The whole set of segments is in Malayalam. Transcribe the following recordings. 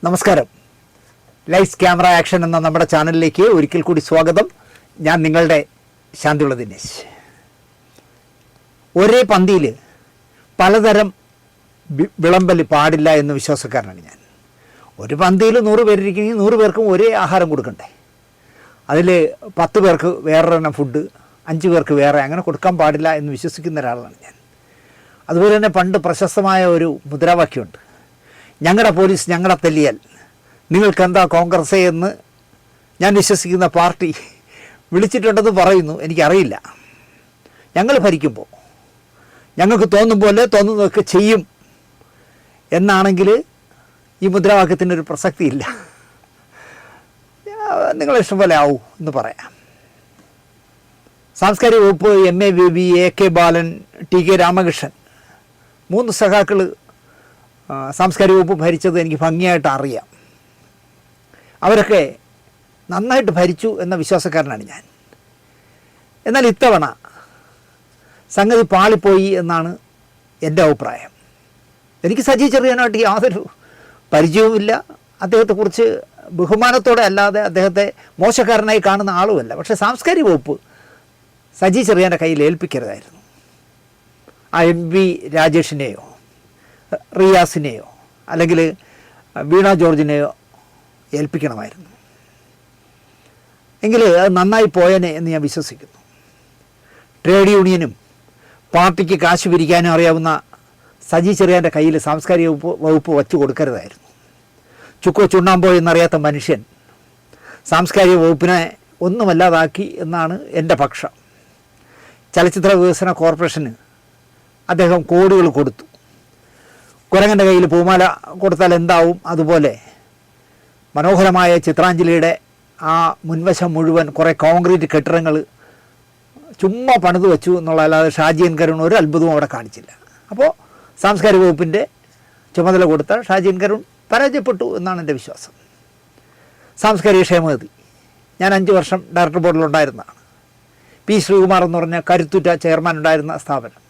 നമസ്കാരം. ലൈറ്റ്സ് ക്യാമറ ആക്ഷൻ എന്ന നമ്മുടെ ചാനലിലേക്ക് ഒരിക്കൽ കൂടി സ്വാഗതം. ഞാൻ നിങ്ങളുടെ ശാന്തിയുള്ള ദിനേശ്. ഒരേ പന്തിയിൽ പലതരം വിളമ്പൽ പാടില്ല എന്ന വിശ്വാസക്കാരനാണ് ഞാൻ. ഒരു പന്തിയിൽ 100 പേരിരിക്കണമെങ്കിൽ 100 പേർക്കും ഒരേ ആഹാരം കൊടുക്കണ്ടേ? അതിൽ 10 പേർക്ക് വേറൊരെണ്ണം ഫുഡ്, 5 പേർക്ക് വേറെ, അങ്ങനെ കൊടുക്കാൻ പാടില്ല എന്ന് വിശ്വസിക്കുന്ന ഒരാളാണ് ഞാൻ. അതുപോലെ തന്നെ പണ്ട് പ്രശസ്തമായ ഒരു മുദ്രാവാക്യമുണ്ട്, ഞങ്ങളുടെ പോലീസ് ഞങ്ങളെ തല്ലിയാൽ നിങ്ങൾക്കെന്താ കോൺഗ്രസ് എന്ന് ഞാൻ വിശ്വസിക്കുന്ന പാർട്ടി വിളിച്ചിട്ടുണ്ടെന്ന് പറയുന്നു. എനിക്കറിയില്ല. ഞങ്ങൾ ഭരിക്കുമ്പോൾ ഞങ്ങൾക്ക് തോന്നും പോലെ തോന്നുന്നതൊക്കെ ചെയ്യും എന്നാണെങ്കിൽ ഈ മുദ്രാവാക്യത്തിനൊരു പ്രസക്തിയില്ല. നിങ്ങളെ ഇഷ്ടം പോലെ ആവൂ എന്ന് പറയാം. സാംസ്കാരിക വകുപ്പ് MA ബേബി, AK ബാലൻ, TK രാമകൃഷ്ണൻ, 3 സഖാക്കൾ സാംസ്കാരിക വകുപ്പ് ഭരിച്ചത് എനിക്ക് ഭംഗിയായിട്ട് അറിയാം. അവരൊക്കെ നന്നായിട്ട് ഭരിച്ചു എന്ന വിശ്വാസക്കാരനാണ് ഞാൻ. എന്നാൽ ഇത്തവണ സംഗതി പാളിപ്പോയി എന്നാണ് എൻ്റെ അഭിപ്രായം. എനിക്ക് സജി ചെറിയാനായിട്ട് യാതൊരു പരിചയവുമില്ല. അദ്ദേഹത്തെക്കുറിച്ച് ബഹുമാനത്തോടെ അല്ലാതെ അദ്ദേഹത്തെ മോശക്കാരനായി കാണുന്ന ആളുമല്ല. പക്ഷേ സാംസ്കാരിക വകുപ്പ് സജി ചെറിയാൻ്റെ കയ്യിൽ ഏൽപ്പിക്കരുതായിരുന്നു. ആ MV രാജേഷിനെയോ റിയാസിനെയോ അല്ലെങ്കിൽ വീണ ജോർജിനെയോ ഏൽപ്പിക്കണമായിരുന്നു. എങ്കിൽ അത് നന്നായി പോയനെ എന്ന് ഞാൻ വിശ്വസിക്കുന്നു. ട്രേഡ് യൂണിയനും പാർട്ടിക്ക് കാശ് പിരിക്കാനും അറിയാവുന്ന സജി ചെറിയാൻ്റെ കയ്യിൽ സാംസ്കാരിക വകുപ്പ് വച്ചു കൊടുക്കരുതായിരുന്നു. ചുക്കോ ചുണ്ണാമ്പോ എന്നറിയാത്ത മനുഷ്യൻ സാംസ്കാരിക വകുപ്പിനെ ഒന്നുമല്ലാതാക്കി എന്നാണ് എൻ്റെ പക്ഷം. ചലച്ചിത്ര വികസന കോർപ്പറേഷന് അദ്ദേഹം കോടികൾ കൊടുത്തു. കുരങ്ങൻ്റെ കയ്യിൽ പൂമാല കൊടുത്താൽ എന്താവും, അതുപോലെ മനോഹരമായ ചിത്രാഞ്ജലിയുടെ ആ മുൻവശം മുഴുവൻ കുറേ കോൺക്രീറ്റ് കെട്ടിടങ്ങൾ ചുമ്മാ പണിത് വെച്ചു എന്നുള്ളതല്ലാതെ ഷാജി എൻ കരുൺ ഒരു അത്ഭുതവും അവിടെ കാണിച്ചില്ല. അപ്പോൾ സാംസ്കാരിക വകുപ്പിൻ്റെ ചുമതല കൊടുത്ത ഷാജി എൻ കരുൺ പരാജയപ്പെട്ടു എന്നാണ് എൻ്റെ വിശ്വാസം. സാംസ്കാരിക ക്ഷേമനിധി ഞാൻ 5 വർഷം ഡയറക്ടർ ബോർഡിലുണ്ടായിരുന്നതാണ്. P. ശ്രീകുമാർ എന്ന് പറഞ്ഞ കരുത്തുറ്റ ചെയർമാൻ ഉണ്ടായിരുന്ന സ്ഥാപനം.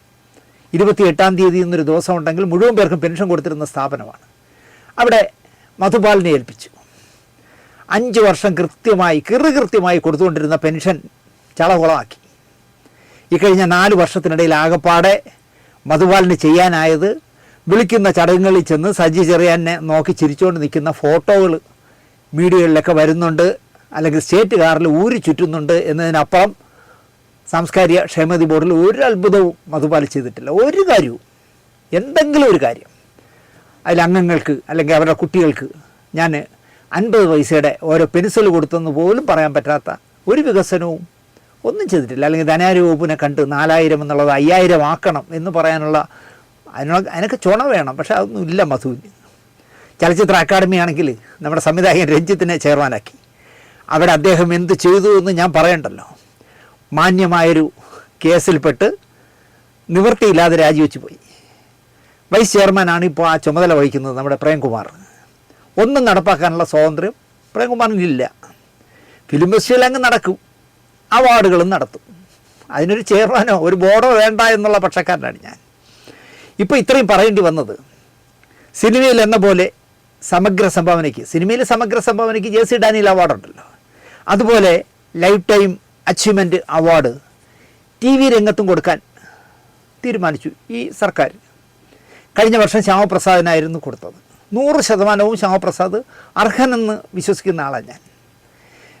28-ാം തീയതി എന്നൊരു ദിവസം ഉണ്ടെങ്കിൽ മുഴുവൻ പേർക്കും പെൻഷൻ കൊടുത്തിരുന്ന സ്ഥാപനമാണ്. അവിടെ മധുപാലിനെ ഏൽപ്പിച്ചു. 5 വർഷം കൃത്യമായി കൊടുത്തുകൊണ്ടിരുന്ന പെൻഷൻ ചളകുളമാക്കി. ഇക്കഴിഞ്ഞ 4 വർഷത്തിനിടയിൽ ആകപ്പാടെ മധുപാലിന് ചെയ്യാനായത് വിളിക്കുന്ന ചടങ്ങുകളിൽ ചെന്ന് സജി ചെറിയാനെ നോക്കി ചിരിച്ചുകൊണ്ട് നിൽക്കുന്ന ഫോട്ടോകൾ മീഡിയകളിലൊക്കെ വരുന്നുണ്ട്, അല്ലെങ്കിൽ സ്റ്റേറ്റ് കാറിൽ ഊരി ചുറ്റുന്നുണ്ട് എന്നതിനപ്പുറം സാംസ്കാരിക ക്ഷേമനിധി ബോർഡിൽ ഒരു അത്ഭുതവും മധുപാൽ ചെയ്തിട്ടില്ല. ഒരു കാര്യവും, എന്തെങ്കിലും ഒരു കാര്യം അതിൽ അംഗങ്ങൾക്ക് അല്ലെങ്കിൽ അവരുടെ കുട്ടികൾക്ക് ഞാൻ 50 പൈസയുടെ ഓരോ പെൻസിൽ കൊടുത്തെന്ന് പോലും പറയാൻ പറ്റാത്ത ഒരു വികസനവും ഒന്നും ചെയ്തിട്ടില്ല. അല്ലെങ്കിൽ ധനാര്യ വകുപ്പിനെ കണ്ട് 4000 എന്നുള്ളത് 5000 ആക്കണം എന്ന് പറയാനുള്ള അതിനൊക്കെ ചുണ വേണം. പക്ഷേ അതൊന്നും ഇല്ല മധുവിന്. ചലച്ചിത്ര അക്കാദമി ആണെങ്കിൽ നമ്മുടെ സംവിധായകൻ രഞ്ജിത്തിനെ ചെയർമാനാക്കി. അവിടെ അദ്ദേഹം എന്ത് ചെയ്തു എന്ന് ഞാൻ പറയണ്ടല്ലോ. മാന്യമായൊരു കേസിൽപ്പെട്ട് നിവൃത്തിയില്ലാതെ രാജിവെച്ച് പോയി. വൈസ് ചെയർമാനാണ് ഇപ്പോൾ ആ ചുമതല വഹിക്കുന്നത് നമ്മുടെ പ്രേംകുമാർ. ഒന്നും നടപ്പാക്കാനുള്ള സ്വാതന്ത്ര്യം പ്രേംകുമാറിനില്ല. ഫിലിം ഫെസ്റ്റിവൽ അങ്ങ് നടക്കും, അവാർഡുകളും നടത്തും. അതിനൊരു ചെയർമാനോ ഒരു ബോർഡോ വേണ്ട എന്നുള്ള പക്ഷക്കാരനാണ് ഞാൻ. ഇപ്പോൾ ഇത്രയും പറയേണ്ടി വന്നത്, സിനിമയിൽ എന്ന പോലെ സിനിമയിലെ സമഗ്ര സംഭാവനയ്ക്ക് JC ഡാനിയൽ അവാർഡുണ്ടല്ലോ, അതുപോലെ life time achievement award TV രംഗത്തും കൊടുക്കാൻ തീരുമാനിച്ചു ഈ സർക്കാർ. കഴിഞ്ഞ വർഷം ശ്യാമപ്രസാദിനായിരുന്നു കൊടുത്തത്. 100% ശ്യാമപ്രസാദ് അർഹനെന്ന് വിശ്വസിക്കുന്ന ആളാണ് ഞാൻ.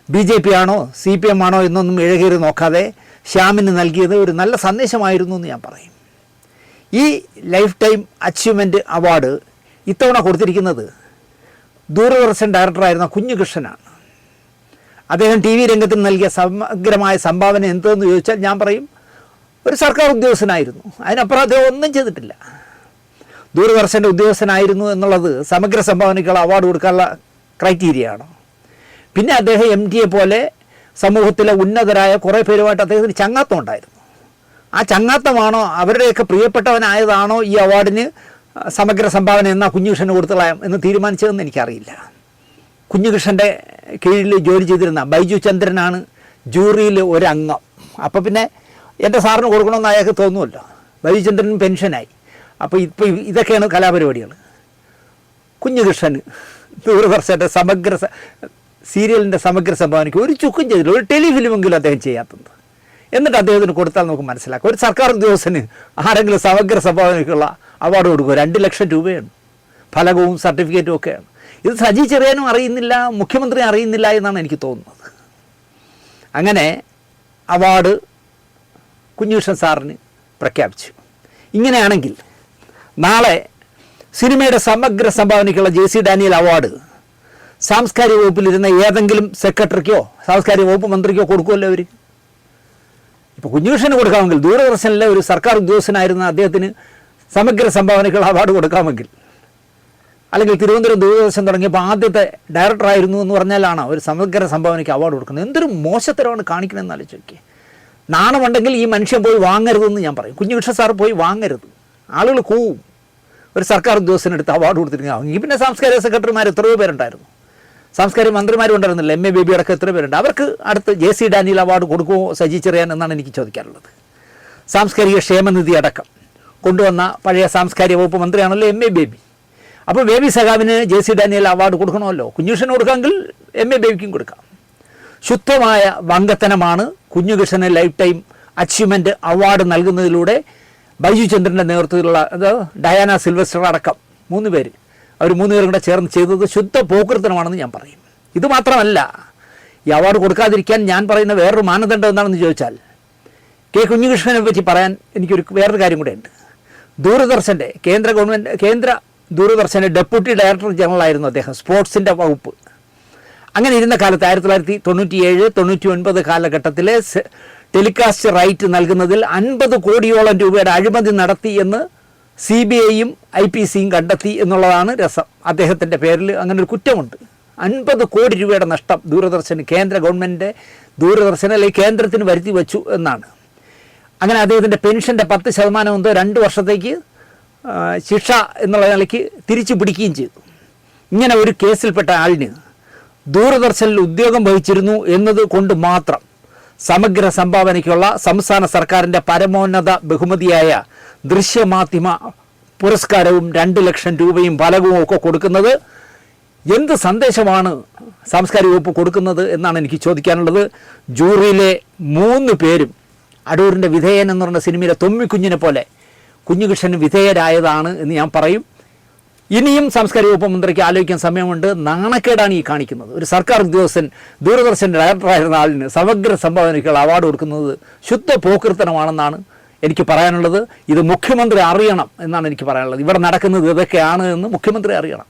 BJP ആണോ CPM ആണോ എന്നൊന്നും ഇഴകേറി നോക്കാതെ ശ്യാമിന് നൽകിയത് ഒരു നല്ല സന്ദേശമായിരുന്നു എന്ന് ഞാൻ പറയും. ഈ ലൈഫ് ടൈം അച്ചീവ്മെൻറ്റ് അവാർഡ് ഇത്തവണ കൊടുത്തിരിക്കുന്നത് ദൂരദർശൻ ഡയറക്ടറായിരുന്ന കുഞ്ഞുകൃഷ്ണനാണ്. അദ്ദേഹം TV രംഗത്തിന് നൽകിയ സമഗ്രമായ സംഭാവന എന്തെന്ന് ചോദിച്ചാൽ ഞാൻ പറയും ഒരു സർക്കാർ ഉദ്യോഗസ്ഥനായിരുന്നു. അതിനപ്പുറം അദ്ദേഹം ഒന്നും ചെയ്തിട്ടില്ല. ദൂരദർശൻ്റെ ഉദ്യോഗസ്ഥനായിരുന്നു എന്നുള്ളത് സമഗ്ര സംഭാവനയ്ക്കുള്ള അവാർഡ് കൊടുക്കാനുള്ള ക്രൈറ്റീരിയ ആണോ? പിന്നെ അദ്ദേഹം MTയെ പോലെ സമൂഹത്തിലെ ഉന്നതരായ കുറേ പേരുമായിട്ട് അദ്ദേഹത്തിന് ചങ്ങാത്തം ഉണ്ടായിരുന്നു. ആ ചങ്ങാത്തമാണോ അവരുടെയൊക്കെ പ്രിയപ്പെട്ടവനായതാണോ ഈ അവാർഡിന് സമഗ്ര സംഭാവന എന്ന കുഞ്ഞുകൃഷ്ണന് കൊടുത്തളയാം എന്ന് തീരുമാനിച്ചതെന്ന് എനിക്കറിയില്ല. കുഞ്ഞുകൃഷ്ണൻ്റെ കീഴിൽ ജോലി ചെയ്തിരുന്ന ബൈജു ചന്ദ്രനാണ് ജൂറിയിൽ ഒരംഗം. അപ്പോൾ പിന്നെ എൻ്റെ സാറിന് കൊടുക്കണമെന്ന് അയാൾക്ക് തോന്നുമല്ലോ. ബൈജു ചന്ദ്രനും പെൻഷനായി. അപ്പോൾ ഇപ്പോൾ ഇതൊക്കെയാണ് കലാപരിപാടികൾ. കുഞ്ഞുകൃഷ്ണന് ദൂരദർശൻ്റെ സീരിയലിൻ്റെ സമഗ്ര സംഭാവനയ്ക്ക് ഒരു ചുക്കും ചെയ്തില്ല, ഒരു ടെലിഫിലിമെങ്കിലും അദ്ദേഹം ചെയ്യാത്തത്. എന്നിട്ട് അദ്ദേഹത്തിന് കൊടുത്താൽ നമുക്ക് മനസ്സിലാക്കാം. ഒരു സർക്കാർ ഉദ്യോഗസ്ഥന് ആരെങ്കിലും സമഗ്ര സംഭാവനയ്ക്കുള്ള അവാർഡ് കൊടുക്കുക 2 ലക്ഷം രൂപയാണ്, ഫലകവും സർട്ടിഫിക്കറ്റും ഒക്കെയാണ്. ഇത് സജി ചെറിയാനും അറിയുന്നില്ല, മുഖ്യമന്ത്രി അറിയുന്നില്ല എന്നാണ് എനിക്ക് തോന്നുന്നത്. അങ്ങനെ അവാർഡ് കുഞ്ഞുകൃഷ്ണൻ സാറിന് പ്രഖ്യാപിച്ചു. ഇങ്ങനെയാണെങ്കിൽ നാളെ സിനിമയുടെ സമഗ്ര സംഭാവനയ്ക്കുള്ള JC ഡാനിയൽ അവാർഡ് സാംസ്കാരിക വകുപ്പിലിരുന്ന ഏതെങ്കിലും സെക്രട്ടറിക്കോ സാംസ്കാരിക വകുപ്പ് മന്ത്രിക്കോ കൊടുക്കുമല്ലോ അവർ. ഇപ്പോൾ കുഞ്ഞുകൃഷ്ണന് കൊടുക്കാമെങ്കിൽ, ദൂരദർശനിലെ ഒരു സർക്കാർ ഉദ്യോഗസ്ഥനായിരുന്ന അദ്ദേഹത്തിന് സമഗ്ര സംഭാവനയ്ക്കുള്ള അവാർഡ് കൊടുക്കാമെങ്കിൽ, അല്ലെങ്കിൽ തിരുവനന്തപുരം ദൂരദർശൻ തുടങ്ങിയപ്പോൾ ആദ്യത്തെ ഡയറക്ടറായിരുന്നു എന്ന് പറഞ്ഞാലാണ് ഒരു സമഗ്ര സംഭാവനയ്ക്ക് അവാർഡ് കൊടുക്കുന്നത്. എന്തൊരു മോശത്തരമാണ് കാണിക്കണമെന്ന് ആലോചിച്ച്. നാണമുണ്ടെങ്കിൽ ഈ മനുഷ്യൻ പോയി വാങ്ങരുതെന്ന് ഞാൻ പറയും. കുഞ്ഞുകൃഷ്ണൻ സാർ പോയി വാങ്ങരുത്, ആളുകൾ കൂവും. ഒരു സർക്കാർ ഉദ്യോഗസ്ഥനെടുത്ത് അവാർഡ് കൊടുത്തിരിക്കുക. പിന്നെ സാംസ്കാരിക സെക്രട്ടറിമാർ എത്രയോ പേരുണ്ടായിരുന്നു, സാംസ്കാരിക മന്ത്രിമാരും ഉണ്ടായിരുന്നില്ല, MA ബേബി അടക്കം എത്ര പേരുണ്ട്. അവർക്ക് അടുത്ത് JC ഡാനിയൽ അവാർഡ് കൊടുക്കുമോ സജി ചെറിയാൻ എന്നാണ് എനിക്ക് ചോദിക്കാനുള്ളത്. സാംസ്കാരിക ക്ഷേമനിധി അടക്കം കൊണ്ടുവന്ന പഴയ സാംസ്കാരിക വകുപ്പ് മന്ത്രിയാണല്ലോ MA ബേബി. അപ്പോൾ ബേബി സഖാവിന് JC ഡാനിയൽ അവാർഡ് കൊടുക്കണമല്ലോ. കുഞ്ഞുകൃഷ്ണന് കൊടുക്കാമെങ്കിൽ MA ബേബിക്കും കൊടുക്കാം. ശുദ്ധമായ വങ്കത്തനമാണ് കുഞ്ഞുകൃഷ്ണന് ലൈഫ് ടൈം അച്ചീവ്മെൻറ്റ് അവാർഡ് നൽകുന്നതിലൂടെ ബൈജു ചന്ദ്രൻ്റെ നേതൃത്വത്തിലുള്ള ഡയാന സിൽവസ്റ്റർ അടക്കം 3 പേര്, അവർ 3 പേരും കൂടെ ചേർന്ന് ചെയ്തത് ശുദ്ധ പോക്കൃത്തനമാണെന്ന് ഞാൻ പറയും. ഇത് മാത്രമല്ല, ഈ അവാർഡ് കൊടുക്കാതിരിക്കാൻ ഞാൻ പറയുന്ന വേറൊരു മാനദണ്ഡം എന്താണെന്ന് ചോദിച്ചാൽ, കുഞ്ഞുകൃഷ്ണനെ പറ്റി പറയാൻ എനിക്കൊരു വേറൊരു കാര്യം കൂടെ ഉണ്ട്. ദൂരദർശൻ്റെ കേന്ദ്ര ദൂരദർശൻ്റെ ഡെപ്യൂട്ടി ഡയറക്ടർ ജനറൽ ആയിരുന്നു അദ്ദേഹം, സ്പോർട്സിൻ്റെ വകുപ്പ്. അങ്ങനെ ഇരുന്ന കാലത്ത് 1997-99 കാലഘട്ടത്തിലെ ടെലികാസ്റ്റ് റൈറ്റ് നൽകുന്നതിൽ 50 കോടിയോളം രൂപയുടെ അഴിമതി നടത്തി എന്ന് CBIയും IPCയും കണ്ടെത്തി എന്നുള്ളതാണ് രസം. അദ്ദേഹത്തിൻ്റെ പേരിൽ അങ്ങനെ ഒരു കുറ്റമുണ്ട്. 50 കോടി രൂപയുടെ നഷ്ടം ദൂരദർശന്, കേന്ദ്ര ഗവൺമെൻറ് ദൂരദർശന് അല്ലെങ്കിൽ കേന്ദ്രത്തിന് വരുത്തി വച്ചു എന്നാണ്. അങ്ങനെ അദ്ദേഹത്തിൻ്റെ പെൻഷൻ്റെ 10% എന്തോ 2 വർഷത്തേക്ക് ശിക്ഷ എന്നുള്ള നിലയ്ക്ക് തിരിച്ചു പിടിക്കുകയും ചെയ്തു. ഇങ്ങനെ ഒരു കേസിൽപ്പെട്ട ആളിന് ദൂരദർശനിൽ ഉദ്യോഗം വഹിച്ചിരുന്നു എന്നത് കൊണ്ട് മാത്രം സമഗ്ര സംഭാവനയ്ക്കുള്ള സംസ്ഥാന സർക്കാരിൻ്റെ പരമോന്നത ബഹുമതിയായ ദൃശ്യമാധ്യമ പുരസ്കാരവും 2 ലക്ഷം രൂപയും ഫലകവും ഒക്കെ കൊടുക്കുന്നത് എന്ത് സന്ദേശമാണ് സാംസ്കാരിക വകുപ്പ് കൊടുക്കുന്നത് എന്നാണ് എനിക്ക് ചോദിക്കാനുള്ളത്. ജൂറിയിലെ 3 പേരും അടൂരിൻ്റെ വിധേയൻ എന്ന് പറഞ്ഞ സിനിമയിലെ തൊമ്മിക്കുഞ്ഞിനെ പോലെ കുഞ്ഞുകൃഷ്ണന് വിധേയരായതാണ് എന്ന് ഞാൻ പറയും. ഇനിയും സാംസ്കാരിക വകുപ്പ് മന്ത്രിക്ക് ആലോചിക്കാൻ സമയമുണ്ട്. നാണക്കേടാണ് ഈ കാണിക്കുന്നത്. ഒരു സർക്കാർ ഉദ്യോഗസ്ഥൻ ദൂരദർശൻ്റെ ഡയറക്ടറായിരുന്ന ആളിന് സമഗ്ര സംഭാവനയ്ക്കുള്ള അവാർഡ് കൊടുക്കുന്നത് ശുദ്ധ പോക്കൃത്തനമാണെന്നാണ് എനിക്ക് പറയാനുള്ളത്. ഇത് മുഖ്യമന്ത്രി അറിയണം എന്നാണ് എനിക്ക് പറയാനുള്ളത്. ഇവിടെ നടക്കുന്നത് ഇതൊക്കെയാണ് എന്ന് മുഖ്യമന്ത്രി അറിയണം.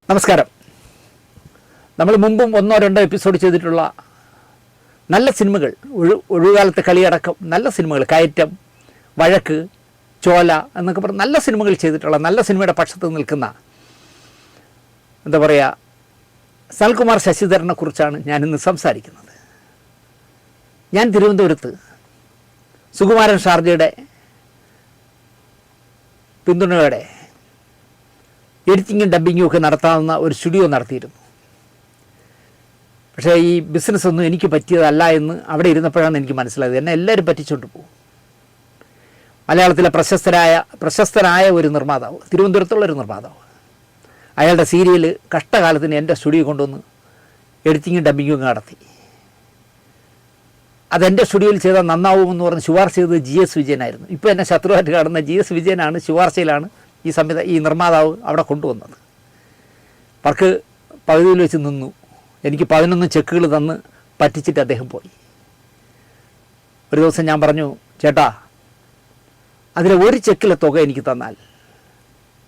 നമസ്കാരം. നമ്മൾ മുമ്പും 1-2 എപ്പിസോഡ് ചെയ്തിട്ടുള്ള നല്ല സിനിമകൾ, ഒഴിവുകാലത്തെ കളിയടക്കം നല്ല സിനിമകൾ, കയറ്റം, വഴക്ക്, ചോല എന്നൊക്കെ പറഞ്ഞ് നല്ല സിനിമകൾ ചെയ്തിട്ടുള്ള, നല്ല സിനിമയുടെ പക്ഷത്ത് നിൽക്കുന്ന എന്താ പറയുക, സനൽകുമാർ ശശിധരനെ കുറിച്ചാണ് ഞാനിന്ന് സംസാരിക്കുന്നത്. ഞാൻ തിരുവനന്തപുരത്ത് സുകുമാരൻ ഷാർജയുടെ പിന്തുണയോടെ എഡിറ്റിങ്ങും ഡബ്ബിങ്ങും ഒക്കെ നടത്താവുന്ന ഒരു സ്റ്റുഡിയോ നടത്തിയിരുന്നു. പക്ഷേ ഈ ബിസിനസ്സൊന്നും എനിക്ക് പറ്റിയതല്ല എന്ന് അവിടെ ഇരുന്നപ്പോഴാണ് എനിക്ക് മനസ്സിലായത്. എന്നെ എല്ലാവരും പറ്റിച്ചുകൊണ്ട് പോകും. മലയാളത്തിലെ പ്രശസ്തനായ ഒരു നിർമ്മാതാവ്, തിരുവനന്തപുരത്തുള്ളൊരു നിർമ്മാതാവ്, അയാളുടെ സീരിയൽ കഷ്ടകാലത്തിന് എൻ്റെ സ്റ്റുഡിയോ കൊണ്ടുവന്ന് എഡിറ്റിങ്ങും ഡബ്ബിങ്ങും നടത്തി. അതെൻ്റെ സ്റ്റുഡിയോയിൽ ചെയ്താൽ നന്നാവുമെന്ന് പറഞ്ഞ് ശുപാർശ ചെയ്തത് GS വിജയനായിരുന്നു. ഇപ്പോൾ എന്നെ ശത്രുവായിട്ട് കാണുന്ന GS വിജയനാണ് ശുപാർശയിലാണ് ഈ നിർമ്മാതാവ് അവിടെ കൊണ്ടുവന്നത്. വർക്ക് പകുതിയിൽ വെച്ച് നിന്നു. എനിക്ക് 11 ചെക്കുകൾ തന്ന് പറ്റിച്ചിട്ട് അദ്ദേഹം പോയി. ഒരു ദിവസം ഞാൻ പറഞ്ഞു, ചേട്ടാ അതിലെ ഒരു ചെക്കിലെ തുക എനിക്ക് തന്നാൽ,